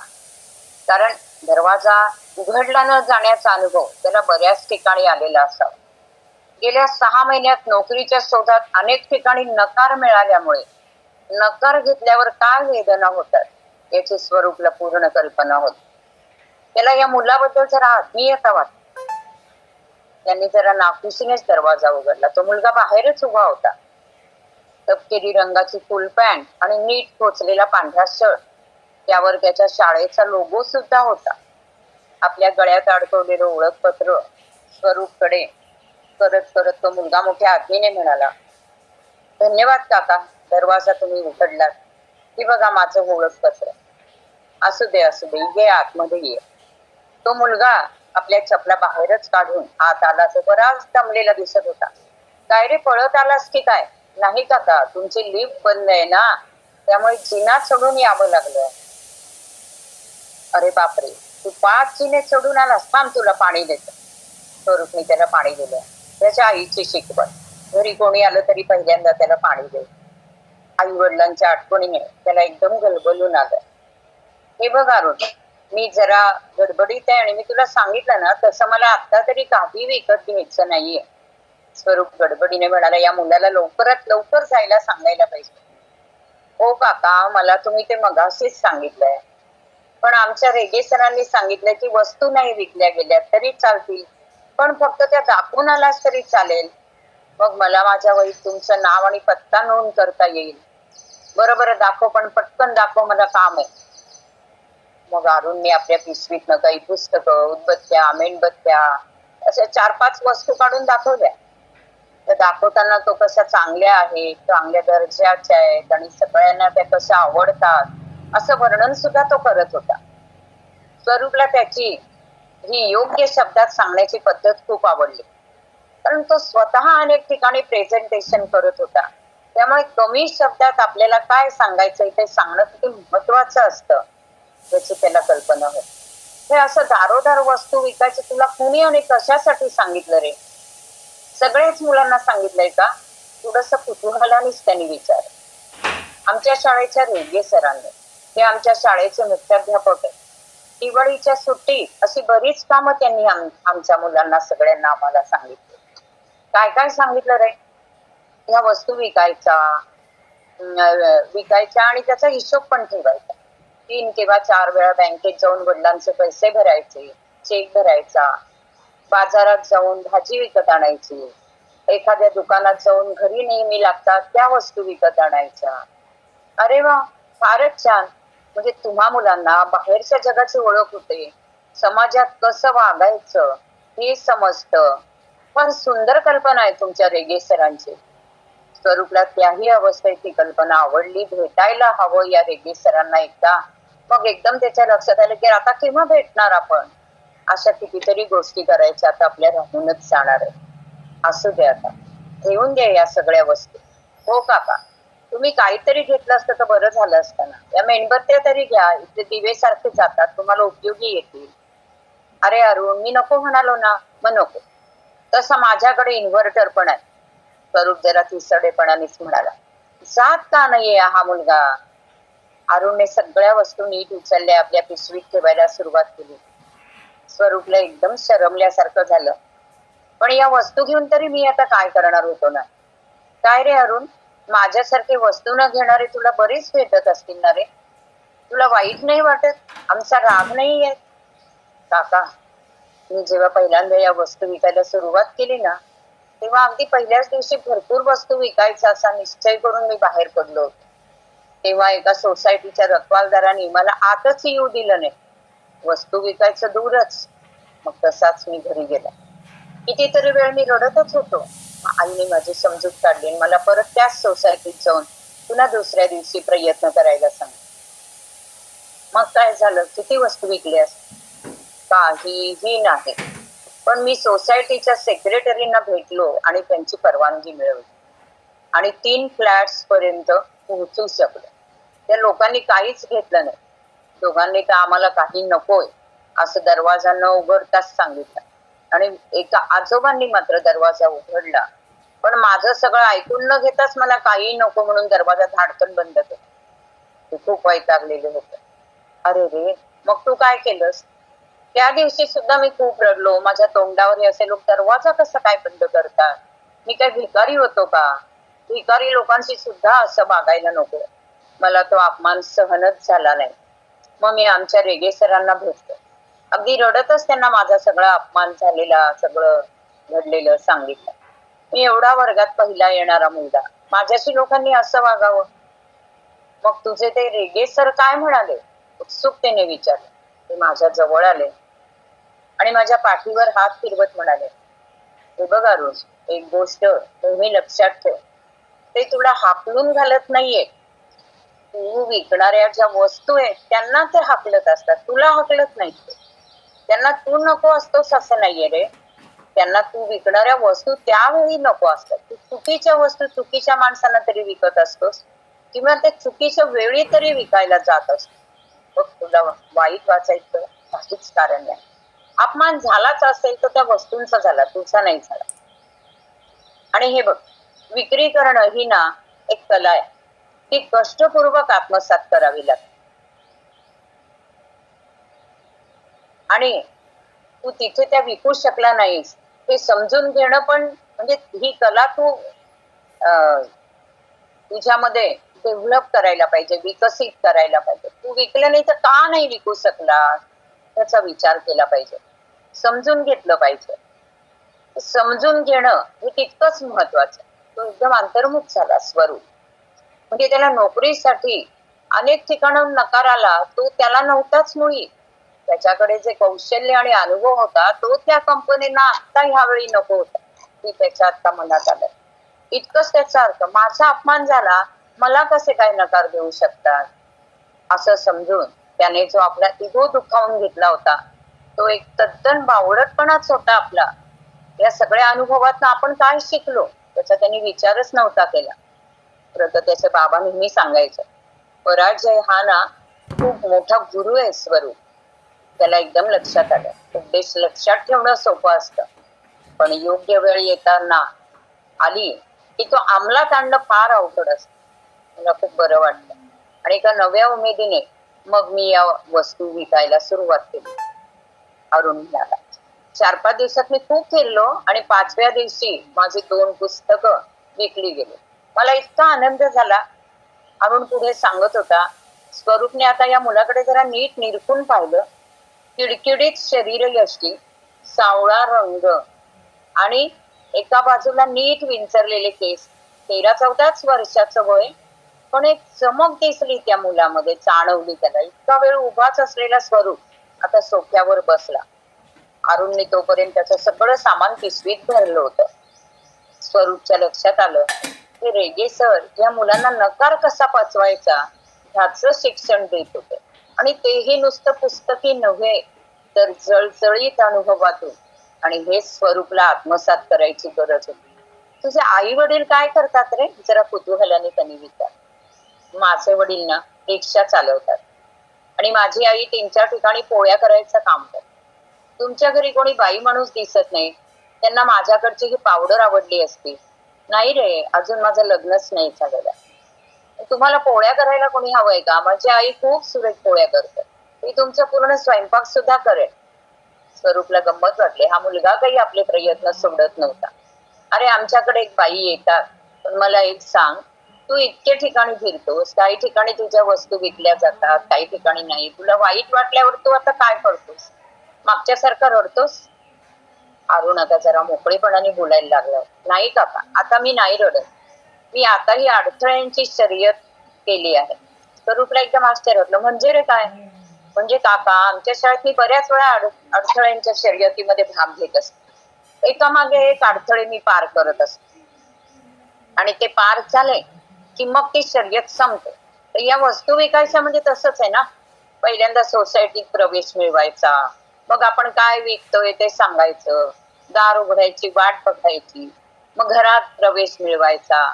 कारण दरवाजा उघडला न जाण्याचा अनुभव त्याला बऱ्याच ठिकाणी आलेला असावा. गेल्या 6 महिन्यात नोकरीच्या शोधात अनेक ठिकाणी नकार मिळाल्यामुळे नकार घेतल्यावर काय वेदना होतात याची स्वरूपला पूर्ण कल्पना होती. त्याला या मुलाबद्दल जरा आत्मीयता वाटली. त्यांनी जरा नाखुशीनेच दरवाजा उघडला. तो मुलगा बाहेरच उभा होता. तपकिरी रंगाची फुल पॅन्ट आणि नीट खोचलेला पांढरा शर्ट, त्यावर त्याच्या शाळेचा लोगो सुद्धा होता. आपल्या गळ्यात अडकवलेलं ओळखपत्र स्वरूपकडे करत करत तो मुलगा मोठ्या आत्मीने म्हणाला, धन्यवाद काका, दरवाजा तुम्ही उघडलात. की बघा माझं ओळखपत्र. असू दे ये आतमध्ये ये. तो मुलगा आपल्या चपला बाहेरच काढून आत आला. तो बराच दमलेला दिसत होता. काय रे, पळत आलास की काय? नाही काका, तुमची लिफ्ट बंद आहे ना, त्यामुळे जिना चढून यावं लागलं. अरे बापरे, तू 5 जिने चढून आलास? थांब, तुला पाणी देतो. स्वरूपने त्याला पाणी दिलं. त्याच्या आईची शिकवण. घरी कोणी आलं तरी पहिल्यांदा त्याला पाणी दे. आई वडिलांच्या आठवणीने त्याला एकदम गलबलून आलं. हे बघ अरुण, मी जरा गडबडीत आहे आणि मी तुला सांगितलं ना तसं मला आता तरी काही विकत घ्यायचं नाहीये. स्वरूप गडबडीने म्हणाला, या मुलाला लवकरात लवकर जायला सांगायला पाहिजे. हो काका, मला तुम्ही ते मगाशीच सांगितलंय, पण आमच्या रेगे सरांनी सांगितलंय की वस्तू नाही विकल्या गेल्या तरी चालतील, पण फक्त त्या दाखवून आलास तरी चालेल. मग मला माझ्या वहीत तुमचं नाव आणि पत्ता नोंद करता येईल. बरोबर, दाखव, पण पटकन दाखव, मला काम आहे. मग अरुणने आपल्या पिशवीतनं काही पुस्तकं, उदबत्त्या, मेणबत्त्या अशा 4-5 वस्तू काढून दाखवल्या. तर दाखवताना तो कशा चांगल्या आहेत, चांगल्या दर्जाच्या आहेत आणि सगळ्यांना त्या कशा आवडतात असं वर्णन सुद्धा तो करत होता. स्वरूपला त्याची ही योग्य शब्दात सांगण्याची पद्धत खूप आवडली, कारण तो स्वतः अनेक ठिकाणी प्रेझेंटेशन करत होता. त्यामुळे कमी शब्दात आपल्याला काय सांगायचंय ते सांगणं किती महत्वाचं असतं याची त्याला कल्पना होती. हे असं दारोदार वस्तू विकायचं तुला कुणी आणि कशासाठी सांगितलं रे? सगळ्याच मुलांना सांगितलंय का? थोडस कुतूहलानेच त्यांनी विचारलं. आमच्या शाळेच्या रेगे सरांनी, हे आमच्या शाळेचे मुख्याध्यापक आहेत. दिवाळीच्या सुट्टीत अशी बरीच कामं त्यांनी आमच्या मुलांना सगळ्यांना आम्हाला सांगितली. काय काय सांगितलं रे? ह्या वस्तू विकायच्या आणि त्याचा हिशोब पण ठेवायचा. 3 किंवा 4 वेळा बँकेत जाऊन वडिलांचे पैसे भरायचे, चेक भरायचा, बाजारात जाऊन भाजी विकत आणायची, एखाद्या दुकानात जाऊन घरी नेहमी लागतात त्या वस्तू विकत आणायच्या. अरे वा, फारच छान. म्हणजे तुम्हा मुलांना बाहेरच्या जगाची ओळख होते, समाजात कसं वागायचं हे समजतं. फार सुंदर कल्पना आहे तुमच्या रेगे सरांची. स्वरूपला त्याही अवस्थेत ती कल्पना आवडली. भेटायला हवं या रेगे सरांना एकदा. मग एकदम त्याच्या लक्षात आलं की आता केव्हा भेटणार आपण? अशा कितीतरी गोष्टी करायच्या आता आपल्या राहूनच जाणार आहे. असू दे, आता घेऊन द्या या सगळ्या वस्तू. हो काका, तुम्ही काहीतरी घेतलं असतं तर बरं झालं असतं ना. या मेणबत्त्या तरी घ्या, इथे दिवे सारखे जातात, तुम्हाला उपयोगी येतील. अरे अरुण, मी नको म्हणालो ना. मग नको. तसं माझ्याकडे इन्व्हर्टर पण आहे. स्वरूप जरा तिसडेपणानेच म्हणाला. जात का नाहीये हा मुलगा? अरुणने सगळ्या वस्तू नीट उचलल्या, आपल्या पिशवीत ठेवायला सुरुवात केली. स्वरूपला एकदम शरमल्यासारखं झालं. पण या वस्तू घेऊन तरी मी आता काय करणार होतो ना. काय रे अरुण, माझ्यासारखे वस्तू न घेणारे तुला बरीच भेटत असतील ना रे. तुला वाईट नाही वाटत? आमचा राग नाही आहे? काका, मी जेव्हा पहिल्यांदा या वस्तू विकायला सुरुवात केली ना, तेव्हा अगदी पहिल्याच दिवशी भरपूर वस्तू विकायचा असा निश्चय करून मी बाहेर पडलो होतो. तेव्हा एका सोसायटीच्या रखवालदारांनी मला आतच येऊ दिलं नाही. वस्तू विकायचं दूरच. मग तसाच मी घरी गेला. कितीतरी वेळ मी रडतच होतो. आईने माझी समजूत काढली आणि मला परत त्याच सोसायटीत जाऊन पुन्हा दुसऱ्या दिवशी प्रयत्न करायला सांगितले. मग काय झालं, किती वस्तू विकल्यास? काहीही नाही. पण मी सोसायटीच्या सेक्रेटरींना भेटलो आणि त्यांची परवानगी मिळवली आणि 3 फ्लॅट्स पर्यंत पोहोचू शकलो. त्या लोकांनी काहीच घेतलं नाही. दोघांनी तर आम्हाला काही नकोय असं दरवाजा न उघडताच सांगितलं आणि एका आजोबांनी मात्र दरवाजा उघडला. पण माझं सगळं ऐकून न घेताच मला काही नको म्हणून दरवाजा धाडकन बंद केला. ते खूप वैतागलेले होते. अरे रे, मग तू काय केलंस? त्या दिवशी सुद्धा मी खूप रडलो. माझ्या तोंडावर हे असे लोक दरवाजा कसा काय बंद करतात? मी काय भिकारी होतो का? भिकारी लोकांशी सुद्धा असं वागायला नको. मला तो अपमान सहनच झाला नाही. मग मी आमच्या रेगे सरांना भेटलो. अगदी रडतच त्यांना माझा सगळा अपमान झालेला, सगळं घडलेलं सांगितलं. मी एवढा वर्गात पहिला येणारा मुलगा, माझ्याशी लोकांनी असं वागावं? मग तुझे ते रेगे सर काय म्हणाले? उत्सुकतेने विचारले. ते माझ्या जवळ आले आणि माझ्या पाठीवर हात फिरवत म्हणाले, हे बघ अरुण, एक गोष्ट नेहमी लक्षात ठेव. ते तुला हाकलून घालत नाहीये. तू विकणाऱ्या ज्या वस्तू आहेत त्यांना ते हाकलत असतात, तुला हाकलत नाही. त्यांना तू नको असतोस असं नाहीये रे. त्यांना तू विकणाऱ्या वस्तू त्यावेळी नको असतात. तू चुकीच्या वस्तू चुकीच्या माणसांना तरी विकत असतोस किंवा ते चुकीच्या वेळी तरी विकायला जात असतो. बघ, तुला वाईट वाचायचं काहीच कारण नाही. अपमान झालाच असेल तर त्या वस्तूंचा झाला, तुझा नाही झाला. आणि हे बघ, विक्री करणं ही ना एक कला आहे. ती कष्टपूर्वक आत्मसात करावी लागते. आणि तू तिथे त्या विकू शकला नाहीस हे समजून घेणं पण म्हणजे ही कला तू तुझ्यामध्ये डेव्हलप करायला पाहिजे, विकसित करायला पाहिजे. तू विकलं नाही तर का नाही विकू शकला त्याचा विचार केला पाहिजे, समजून घेतलं पाहिजे. समजून घेणं हे तितकंच महत्वाचं. तो एकदम अंतर्मुख झाला स्वरूप. म्हणजे त्याला नोकरीसाठी अनेक ठिकाणाहून नकार आला, तो त्याला नव्हताच मुळी. त्याच्याकडे जे कौशल्य आणि अनुभव होता तो त्या कंपनीना आता ह्यावेळी नको होता, ती त्याच्या आता मनात आलं. इतकंच त्याचा अर्थ. माझा अपमान झाला, मला कसे काय नकार देऊ शकतात असं समजून त्याने जो आपला इगो दुखावून घेतला होता तो एक तद्दन बावळटपणाच होता आपला. या सगळ्या अनुभवातून आपण काय शिकलो त्याचा त्यांनी विचारच नव्हता केला. खरं तर त्याचे बाबा नेहमी सांगायचे, पराजय हा ना खूप मोठा गुरु आहे स्वरूप. त्याला एकदम लक्षात आलं. उपदेश लक्षात ठेवणं सोपं असतं, पण योग्य वेळ येताना आली की तो अंमलात आणणं फार अवघड असतं. मला खूप बरं वाटलं आणि एका नव्या उमेदीने मग मी या वस्तू विकायला सुरुवात केली. अरुण म्हणाला. 4-5 दिवसात मी खूप फिरलो आणि 5व्या दिवशी माझी 2 पुस्तकं विकली गेली. मला इतका आनंद झाला. अरुण पुढे सांगत होता, स्वरूपने आता या मुलाकडे जरा नीट निरखून पाहिलं. किडकिडीत शरीर यष्टी, सावळा रंग आणि एका बाजूला नीट विंचरलेले केस. 13-14 वर्षाचं वय, पण एक चमक दिसली त्या मुलामध्ये, जाणवली त्याला. इतका वेळ उभाच असलेला स्वरूप आता सोफ्यावर बसला. अरुणने तोपर्यंत त्याचं सगळं सामान पिशवीत भरलं होतं. स्वरूपच्या लक्षात आलं की रेगे सर या मुलांना नकार कसा पचवायचा ह्याचं शिक्षण देत होते आणि तेही नुसतं पुस्तकी नव्हे तर जळजळीत अनुभवातून. आणि हे स्वरूपला आत्मसात करायची गरज होती. तुझे आई वडील काय करतात रे? जरा कुतूहलाने त्यांनी विचारलं. माझे वडील ना रिक्षा चालवतात आणि माझी आई 3-4 ठिकाणी पोळ्या करायचं काम करते. तुमच्या घरी कोणी बाई माणूस दिसत नाही, त्यांना माझ्याकडची ही पावडर आवडली असती. नाही रे, अजून माझं लग्नच नाही झालेलं. तुम्हाला पोळ्या करायला कोणी हवंय का? माझी आई खूप सुरेख पोळ्या करते, ती तुमचा पूर्ण स्वयंपाक सुद्धा करेल. स्वरूपला गंमत वाटली. हा मुलगा काही आपले प्रयत्न सोडत नव्हता. अरे आमच्याकडे एक बाई येतात, पण मला एक सांग, तू इतके ठिकाणी फिरतोस, काही ठिकाणी तुझ्या वस्तू विकल्या जातात, काही ठिकाणी नाही. तुला वाईट वाटल्यावर तू आता काय करतोस? मागच्यासारखा रडतोस? अरुण आता जरा मोकळेपणाने बोलायला लागला. नाही काका, आता मी नाही रडत. मी आता ही अडथळ्यांची शर्यत केली आहे. स्वरूपला एकदम आश्चर्य वाटलं. म्हणजे रे काय? म्हणजे काका, आमच्या शाळेत मी बऱ्याच वेळा अडथळ्यांच्या शर्यतीमध्ये भाग घेत असते. एकामागे एक अडथळे मी पार करत असते आणि ते पार झाले की मग ती शर्यत संपते. तर या वस्तू विकायच्या म्हणजे तसंच आहे ना. पहिल्यांदा सोसायटीत प्रवेश मिळवायचा, मग आपण काय विकतोय ते सांगायचं, दार उघडायची वाट बघायची, मग घरात प्रवेश मिळवायचा,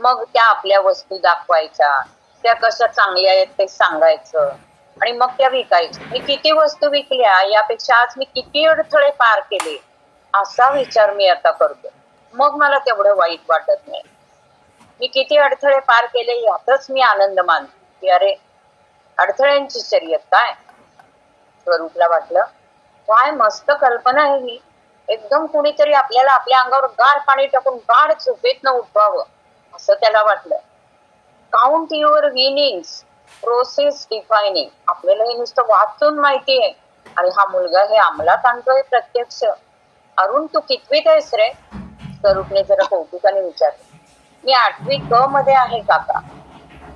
मग त्या आपल्या वस्तू दाखवायच्या, त्या कशा चांगल्या आहेत ते सांगायचं आणि मग त्या विकायच्या. मी किती वस्तू विकल्या यापेक्षा आज मी किती अडथळे पार केले असा विचार मी आता करतो. मग मला तेवढं वाईट वाटत नाही. मी किती अडथळे पार केले यातच मी आनंद मानतो की अरे अडथळ्यांची शर्यत काय. स्वरूपला वाटलं काय मस्त कल्पना आहे ही. एकदम कुणीतरी आपल्याला आपल्या अंगावर गार पाणी टाकून गाढ झोपेतनं उठवावं असं त्याला वाटलं. Count your winnings, process defining. आपल्याला हे नुसतं वाचून माहिती आहे आणि हा मुलगा हे अंमलात आणतोय प्रत्यक्ष. अरुण तू कितवीत आहेस रे? स्वरूपने जरा कौतुकाने विचारलं. मी 8वी क मध्ये आहे काका.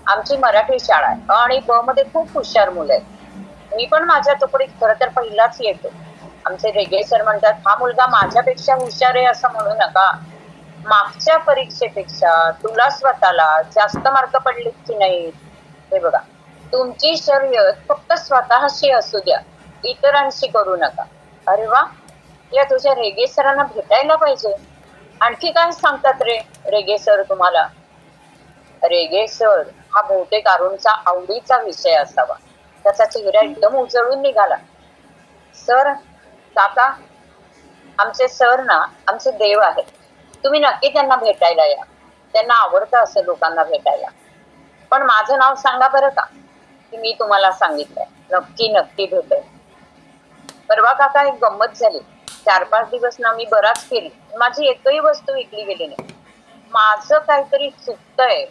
आमची मराठी शाळा आहे आणि ब मध्ये खूप हुशार मुलं आहेत. मी पण माझ्या तुकडीत खरं तर पहिलाच येतो. आमचे रेगे सर म्हणतात हा मुलगा माझ्यापेक्षा हुशार आहे असं म्हणू नका. मागच्या परीक्षेपेक्षा तुला स्वतःला जास्त मार्क पडले की नाही हे बघा. तुमची शर्यत फक्त स्वतःशी असू द्या, इतरांशी करू नका. अरे वा, या तुझ्या रेगे सरांना भेटायला पाहिजे. आणखी काय सांगतात रे रेगे सर तुम्हाला? रेगे सर हा बहुतेक अरुणचा आवडीचा विषय असावा. त्याचा चेहरा एकदम उजळून निघाला. सर, काका, आमचे सर ना आमचे देव आहेत. तुम्ही नक्की त्यांना भेटायला या. त्यांना आवडतं असं लोकांना भेटायला. पण माझं नाव सांगा बरं का, की मी तुम्हाला सांगितलंय. नक्की नक्की भेटेल. परवा काका एक गंमत झाली. 4-5 दिवस ना मी बराच केली, माझी एकही वस्तू विकली गेली नाही. माझं काहीतरी चुकतंय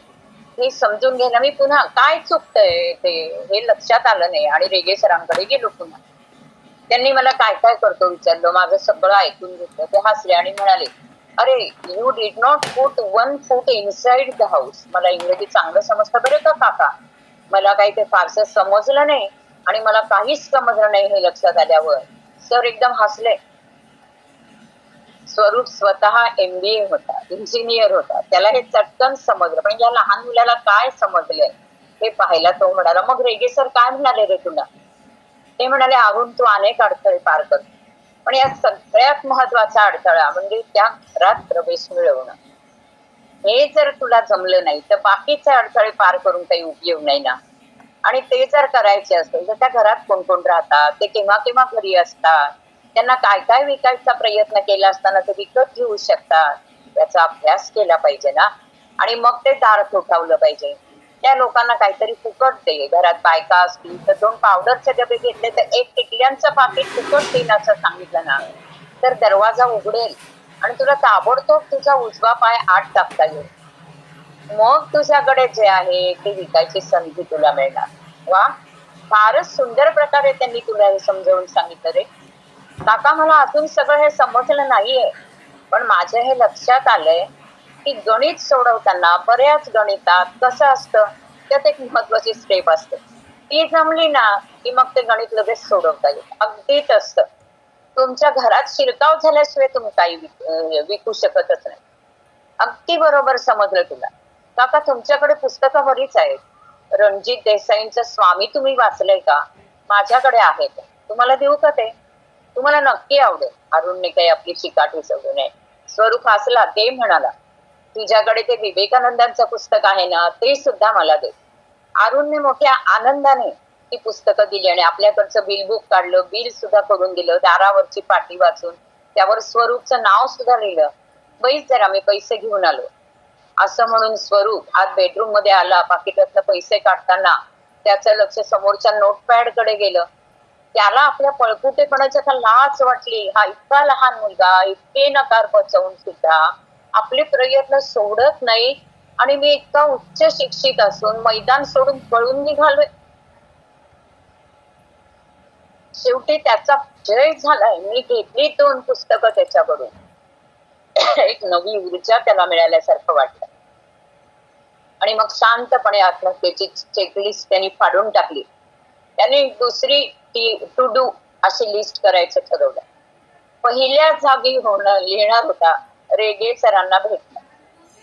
हे समजून घ्यायला मी पुन्हा काय चुकतंय ते हे लक्षात आलं नाही आणि रेगे सरांकडे गेलो पुन्हा. त्यांनी मला काय काय करतो विचारलं. माझं सगळं ऐकून घेतलं. ते हसले आणि म्हणाले अरे you did not put 1 foot inside the house. मला इंग्रजी चांगलं समजतं बरं का काका. मला काही ते फारसं समजलं नाही आणि मला काहीच समजलं नाही हे लक्षात आल्यावर सर एकदम हसले. स्वरूप स्वतः MBA होता, इंजिनियर होता. त्याला हे चटकन समजलं. पण या लहान मुलाला काय समजलंय हे पाहायला तो म्हणाला मग रेगे सर काय म्हणाले रे तुला? ते म्हणाले अरुण तू अनेक अडथळे पार करतो, पण या सगळ्यात महत्वाचा अडथळा म्हणजे त्या घरात प्रवेश मिळवणं. हे जर तुला जमलं नाही तर बाकीचे अडथळे पार करून काही उपयोग नाही ना. आणि ते जर करायचे असेल तर त्या घरात कोण कोण राहतात, ते केव्हा केव्हा घरी असतात, त्यांना काय काय विकायचा प्रयत्न केला असताना ते विकत घेऊ शकतात याचा अभ्यास केला पाहिजे ना. आणि मग ते दार ठोठावलं पाहिजे. त्या लोकांना काहीतरी फुकट दे. घरात बायका असतील तर 2 पावडरचे डबे घेतले तर 1 टिकल्यांचं पाकिट फुकट देईन असं सांगितलं ना तर दरवाजा उघडेल आणि तुला ताबडतोब तुझा उजवा पाय आत टाकता येईल. मग तुझ्याकडे जे आहे ते विकायची संधी तुला मिळणार. वा, फारच सुंदर प्रकारे त्यांनी तुला हे समजावून सांगितलं रे. काका मला अजून सगळं हे समजलं नाहीये, पण माझ्या हे लक्षात आलंय की गणित सोडवताना बऱ्याच गणितात कसं असतं त्यात एक महत्वाची स्टेप असते. ती जमली ना की मग ते गणित लगेच सोडवता येईल. अगदीच असतं. तुमच्या घरात शिरकाव झाल्याशिवाय तुम्ही काही विकू शकतच नाही. अगदी बरोबर समजलं तुला. काका तुमच्याकडे पुस्तकं बरीच आहेत. रणजित देसाईंचं स्वामी तुम्ही वाचलंय का? माझ्याकडे आहे ते. तुम्हाला देऊ का ते? तुम्हाला नक्की आवडेल. अरुणने काही आपली चिकाटी सोडू नये. स्वरूप हसला. ते म्हणाला तुझ्याकडे ते विवेकानंदांचं पुस्तक आहे ना ते सुद्धा मला दे. अरुणने मोठ्या आनंदाने ती पुस्तकं दिली आणि आपल्याकडचं बिल बुक काढलं. बिल सुद्धा करून दिलं. दारावरची पाटी वाचून त्यावर स्वरूपचं नाव सुद्धा लिहिलं. बैस जरा मी पैसे घेऊन आलो असं म्हणून स्वरूप आज बेडरूम मध्ये आला. पाकिटातनं पैसे काढताना त्याचं लक्ष समोरच्या नोटपॅड कडे गेलं. त्याला आपल्या पळकुटेपणाची लाज वाटली. हा इतका लहान मुलगा इतके नकार पचवून सुद्धा आपले प्रयत्न सोडत नाही आणि मी इतका उच्च शिक्षित असून मैदान सोडून पळून निघालोय. शेवटी त्याचा जय झालाय. मी घेतली 2 पुस्तकं त्याच्याकडून. एक नवी ऊर्जा त्याला मिळाल्यासारखं वाटलं आणि मग शांतपणे आत्महत्येची चेकलिस्ट त्यांनी फाडून टाकली. त्यांनी दुसरी टी टू डू अशी लिस्ट करायचं ठरवलं. पहिल्या जागी लिहिणार होता रेगे सरांना भेटला.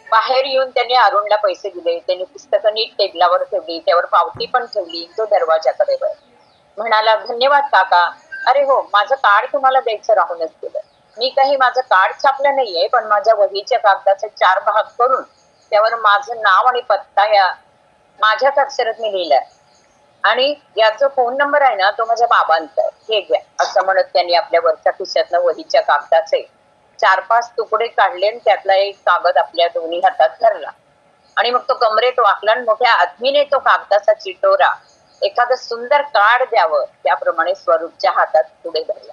बाहेर येऊन त्यांनी अरुणला पैसे दिले. त्यांनी पुस्तकं नीट टेबलावर ठेवली, त्यावर पावती पण ठेवली. तो दरवाजाकडे वळला, म्हणाला, धन्यवाद काका. अरे हो, माझं कार्ड तुम्हाला द्यायचं राहूनच गेलं. मी काही माझं कार्ड छापलं नाहीये, पण माझ्या वहीच्या कागदाचे 4 भाग करून त्यावर माझं नाव आणि पत्ता या माझ्याच अक्षरात मी लिहिलाय. आणि याचा फोन नंबर आहे ना, तो माझ्या बाबांचा आहे, हे घ्या, असं म्हणत त्यांनी आपल्या वरच्या खिशातनं वहीच्या कागदाचे 4-5 तुकडे काढले आणि त्यातला एक कागद आपल्या दोन्ही हातात धरला. आणि मग तो कमरेत वाकला आणि मोठ्या आत्मीने तो कागदाचा चिटोरा एखादं सुंदर कार्ड द्यावं त्याप्रमाणे स्वरूपच्या हातात पुढे धरला.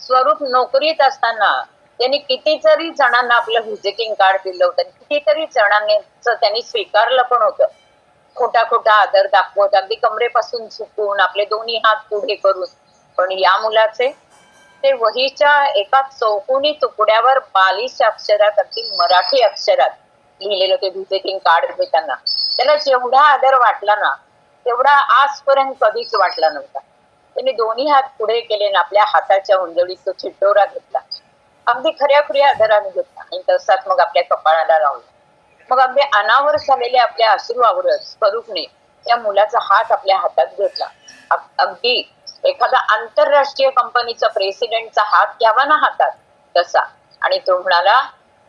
स्वरूप नोकरीत असताना त्यांनी कितीतरी जणांना आपलं व्हिजिटिंग कार्ड दिलं होतं, कितीतरी जणांनी त्यांनी स्वीकारलं पण होतं. खोटा खोटा आदर दाखवत, अगदी कमरेपासून झुकून, आपले दोन्ही हात पुढे करून. पण या मुलाचे ते वहीच्या एका चौकोनी तुकड्यावर 22 अक्षरात, अगदी मराठी अक्षरात लिहिलेलं ते व्हिजिटिंग कार्ड घेताना त्याला जेवढा आदर वाटला ना, तेवढा आजपर्यंत कधीच वाटला नव्हता. त्यांनी दोन्ही हात पुढे केले ना, आपल्या हाताच्या उंजळीत तो चिटोरा घेतला, अगदी खऱ्या आदराने घेतला आणि तसाच मग आपल्या कपाळाला लावला. मग अगदी अनावर झालेल्या आपल्या अश्रू आवरत स्वरूपने त्या मुलाचा हात आपल्या हातात घेतला, अगदी एखादा आंतरराष्ट्रीय कंपनीचा प्रेसिडेंटचा हात घ्यावा ना हातात तसा. आणि तो म्हणाला,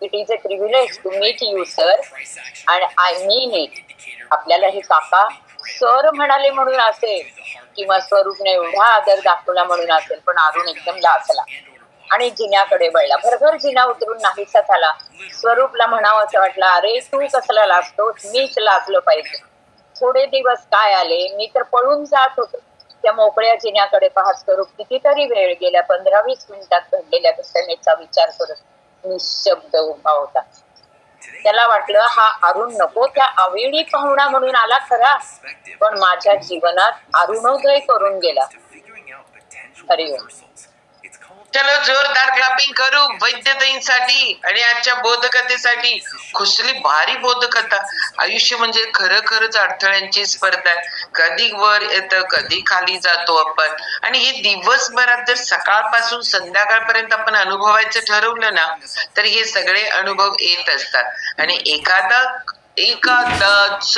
it is a privilege to meet you sir and I mean it. आपल्याला हे काका सर म्हणाले म्हणून असेल किंवा स्वरूपने एवढा आदर दाखवला म्हणून असेल, पण अरुण एकदम लाजला आणि जिन्याकडे वळला. भरभर जिना उतरून नाहीसा झाला. स्वरूपला म्हणावं असं वाटलं, अरे तू कसला लाजतोस, मीच लाजलो पाहिजे. थोडे दिवस काय आले, मी तर पळून जात होतो. त्या मोकळ्या जिन्याकडे पाहत स्वरूप कितीतरी वेळ गेल्या 15-20 मिनिटात घडलेल्या घटनेचा विचार करत निशब्द उभा होता. त्याला वाटलं, हा अरुण नको त्या आवेळी पाहुणा म्हणून आला खरा, पण माझ्या जीवनात अरुणोदय करून गेला. हरिओम. चलो जोरदार क्लॅपिंग करू वैद्यताईंसाठी आणि आजच्या बोधकथेसाठी. कुठली भारी बोधकथा. आयुष्य म्हणजे खरंच अडथळ्यांची स्पर्धा आहे. कधी वर येतं, कधी खाली जातो आपण. आणि हे दिवसभरात जर सकाळपासून संध्याकाळपर्यंत आपण अनुभवायचं ठरवलं ना, तर हे सगळे अनुभव येत असतात. आणि एखादाच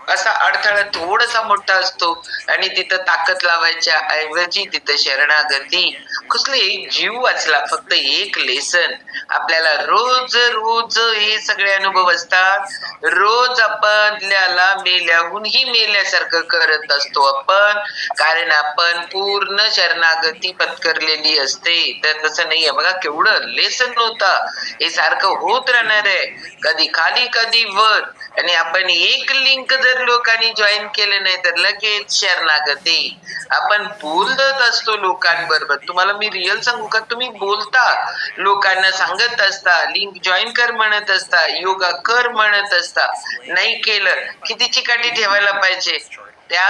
असा अडथळा थोडासा मोठा असतो आणि तिथं ताकद लावायच्या ऐवजी तिथं शरणागती. कसले एक जीव वाचला, फक्त एक लेसन. आपल्याला रोज हे सगळे अनुभव असतात. रोज आपल्याला मेल्याहूनही मेल्यासारखं करत असतो आपण, कारण आपण पूर्ण शरणागती पत्करलेली असते. तर तसं नाहीये बघा, केवढं लेसन होतं. हे सारखं होत राहणार आहे, कधी खाली कधी वर. आणि आपण एक लिंक जर लोकांनी जॉईन केले नाही तर लगेच शरणागती. आपण बोलत असतो लोकांबरोबर. तुम्हाला मी रिअल सांगू का, तुम्ही बोलता, लोकांना सांगत असता, लिंक जॉईन कर म्हणत असता, योगा कर म्हणत असता. नाही केलं किती चिकाटी ठेवायला पाहिजे, त्या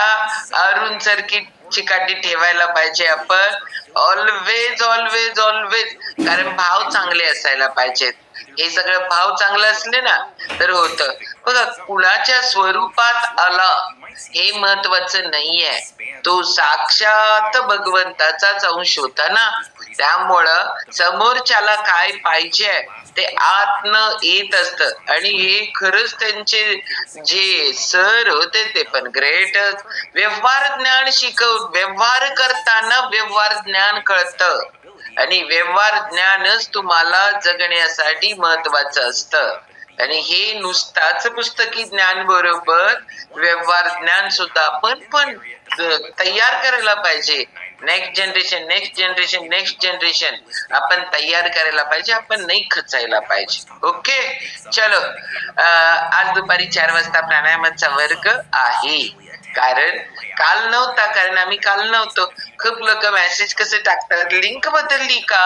अरुण सारखी चिकाटी ठेवायला पाहिजे आपण. ऑलवेज ऑलवेज ऑलवेज, कारण भाव चांगले असायला पाहिजेत. हे सगळं भाव चांगलं असले ना तर होतं. बघा, कुणाच्या स्वरूपात आला हे महत्वाचं नाहीये, तो साक्षात भगवंताचाच अंश होता ना. त्यामुळं समोरच्याला काय पाहिजे ते आतनं येत असतं. आणि हे खरंच त्यांचे जे सर होते ते पण ग्रेटच. व्यवहार ज्ञान व्यवहार करताना व्यवहार ज्ञान कळतं. आणि व्यवहार ज्ञानच तुम्हाला जगण्यासाठी महत्वाचं असतं. आणि हे नुसताच पुस्तकी ज्ञान बरोबर व्यवहार ज्ञान सुद्धा आपण पण तयार करायला पाहिजे. नेक्स्ट जनरेशन आपण तयार करायला पाहिजे, आपण नाही खचायला पाहिजे. ओके, चलो. आज दुपारी 4 वाजता प्राणायामाचा वर्ग आहे. कारण आम्ही काल नव्हतो. खूप लोक मेसेज कसे टाकतात, लिंक बदलली का,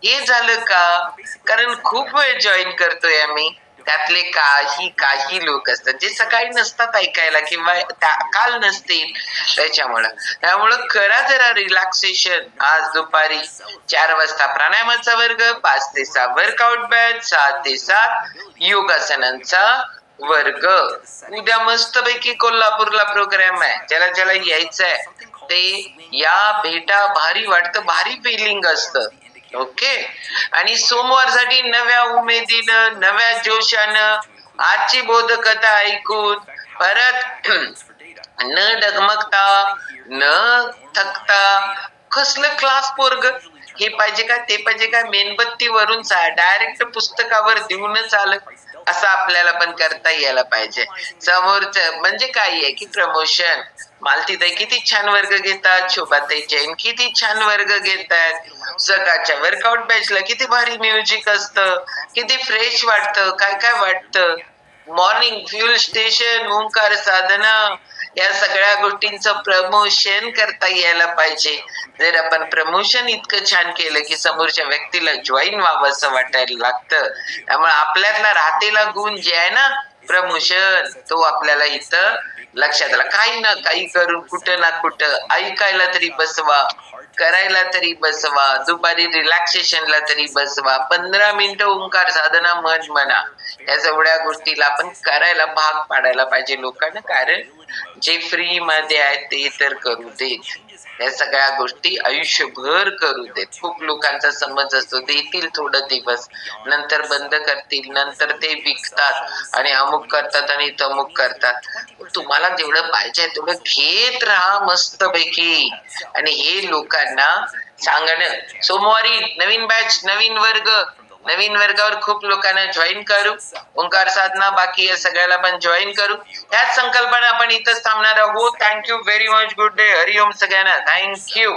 हे झालं का, कारण खूप वेळ जॉईन करतोय आम्ही. त्यातले काही लोक असतात जे सकाळी नसतात ऐकायला किंवा काल नसतील, त्यामुळं करा जरा रिलॅक्सेशन. आज दुपारी 4 वाजता प्राणायामाचा वर्ग, 5 ते 6 वर्कआउट बॅच, 6 ते 7 योगासनांचा वर्ग. उद्या मस्तपैकी कोल्हापूरला प्रोग्राम आहे. ज्याला यायचंय ते या भेटा. भारी वाटतं, भारी फिलिंग असतं. ओके. आणि सोमवारसाठी नव्या उमेदीनं, नव्या जोशानं आजची बोधकथा ऐकून परत न डगमगता, न थकता, कसलं क्लास पोरग, हे पाहिजे का ते पाहिजे का, मेणबत्तीवरून डायरेक्ट पुस्तकावर देऊनच आलं, असं आपल्याला पण करता यायला पाहिजे. समोरचं म्हणजे काय आहे की प्रमोशन. मालतीताई किती छान वर्ग घेतात, शोभाताई जैन किती छान वर्ग घेतात, सकाळच्या वर्कआउट बॅचला किती भारी म्युझिक असतं, किती फ्रेश वाटतं, काय काय वाटतं. मॉर्निंग फ्युल स्टेशन, ओंकार साधना, या सगळ्या गोष्टींचं प्रमोशन करता यायला पाहिजे. जर आपण प्रमोशन इतकं छान केलं की समोरच्या व्यक्तीला जॉईन व्हावं असं वाटायला लागतं. त्यामुळे आपल्यातला राहतेला गुण जे आहे ना प्रमोशन, तो आपल्याला इथं लक्षात आला. काही ना काही करून कुठं ना कुठं ऐकायला तरी बसवा, करायला तरी बसवा, दुपारी रिलॅक्सेशनला तरी बसवा, 15 मिनिटं ओंकार साधना मन म्हणा. या सगळ्या गोष्टीला आपण करायला भाग पाडायला पाहिजे लोकांना, कारण जे फ्री मध्ये आहे ते तर करू देत, या सगळ्या गोष्टी आयुष्यभर करू देत. खूप लोकांचा समज असतो देतील थोडं दिवस, नंतर बंद करतील, नंतर ते विकतात आणि अमुक करतात आणि तमुक करतात. तुम्हाला जेवढं पाहिजे तेवढं घेत राहा मस्त पैकी. आणि हे लोकांना सांगणं, सोमवारी नवीन बॅच, नवीन वर्गावर खूप लोकांना जॉईन करू, ओंकार साधना बाकी या सगळ्याला पण जॉईन करू. ह्याच संकल्पना आपण इथंच थांबणार आहोत. Thank you very much. Good day. हरिओम सगळ्यांना. थँक्यू.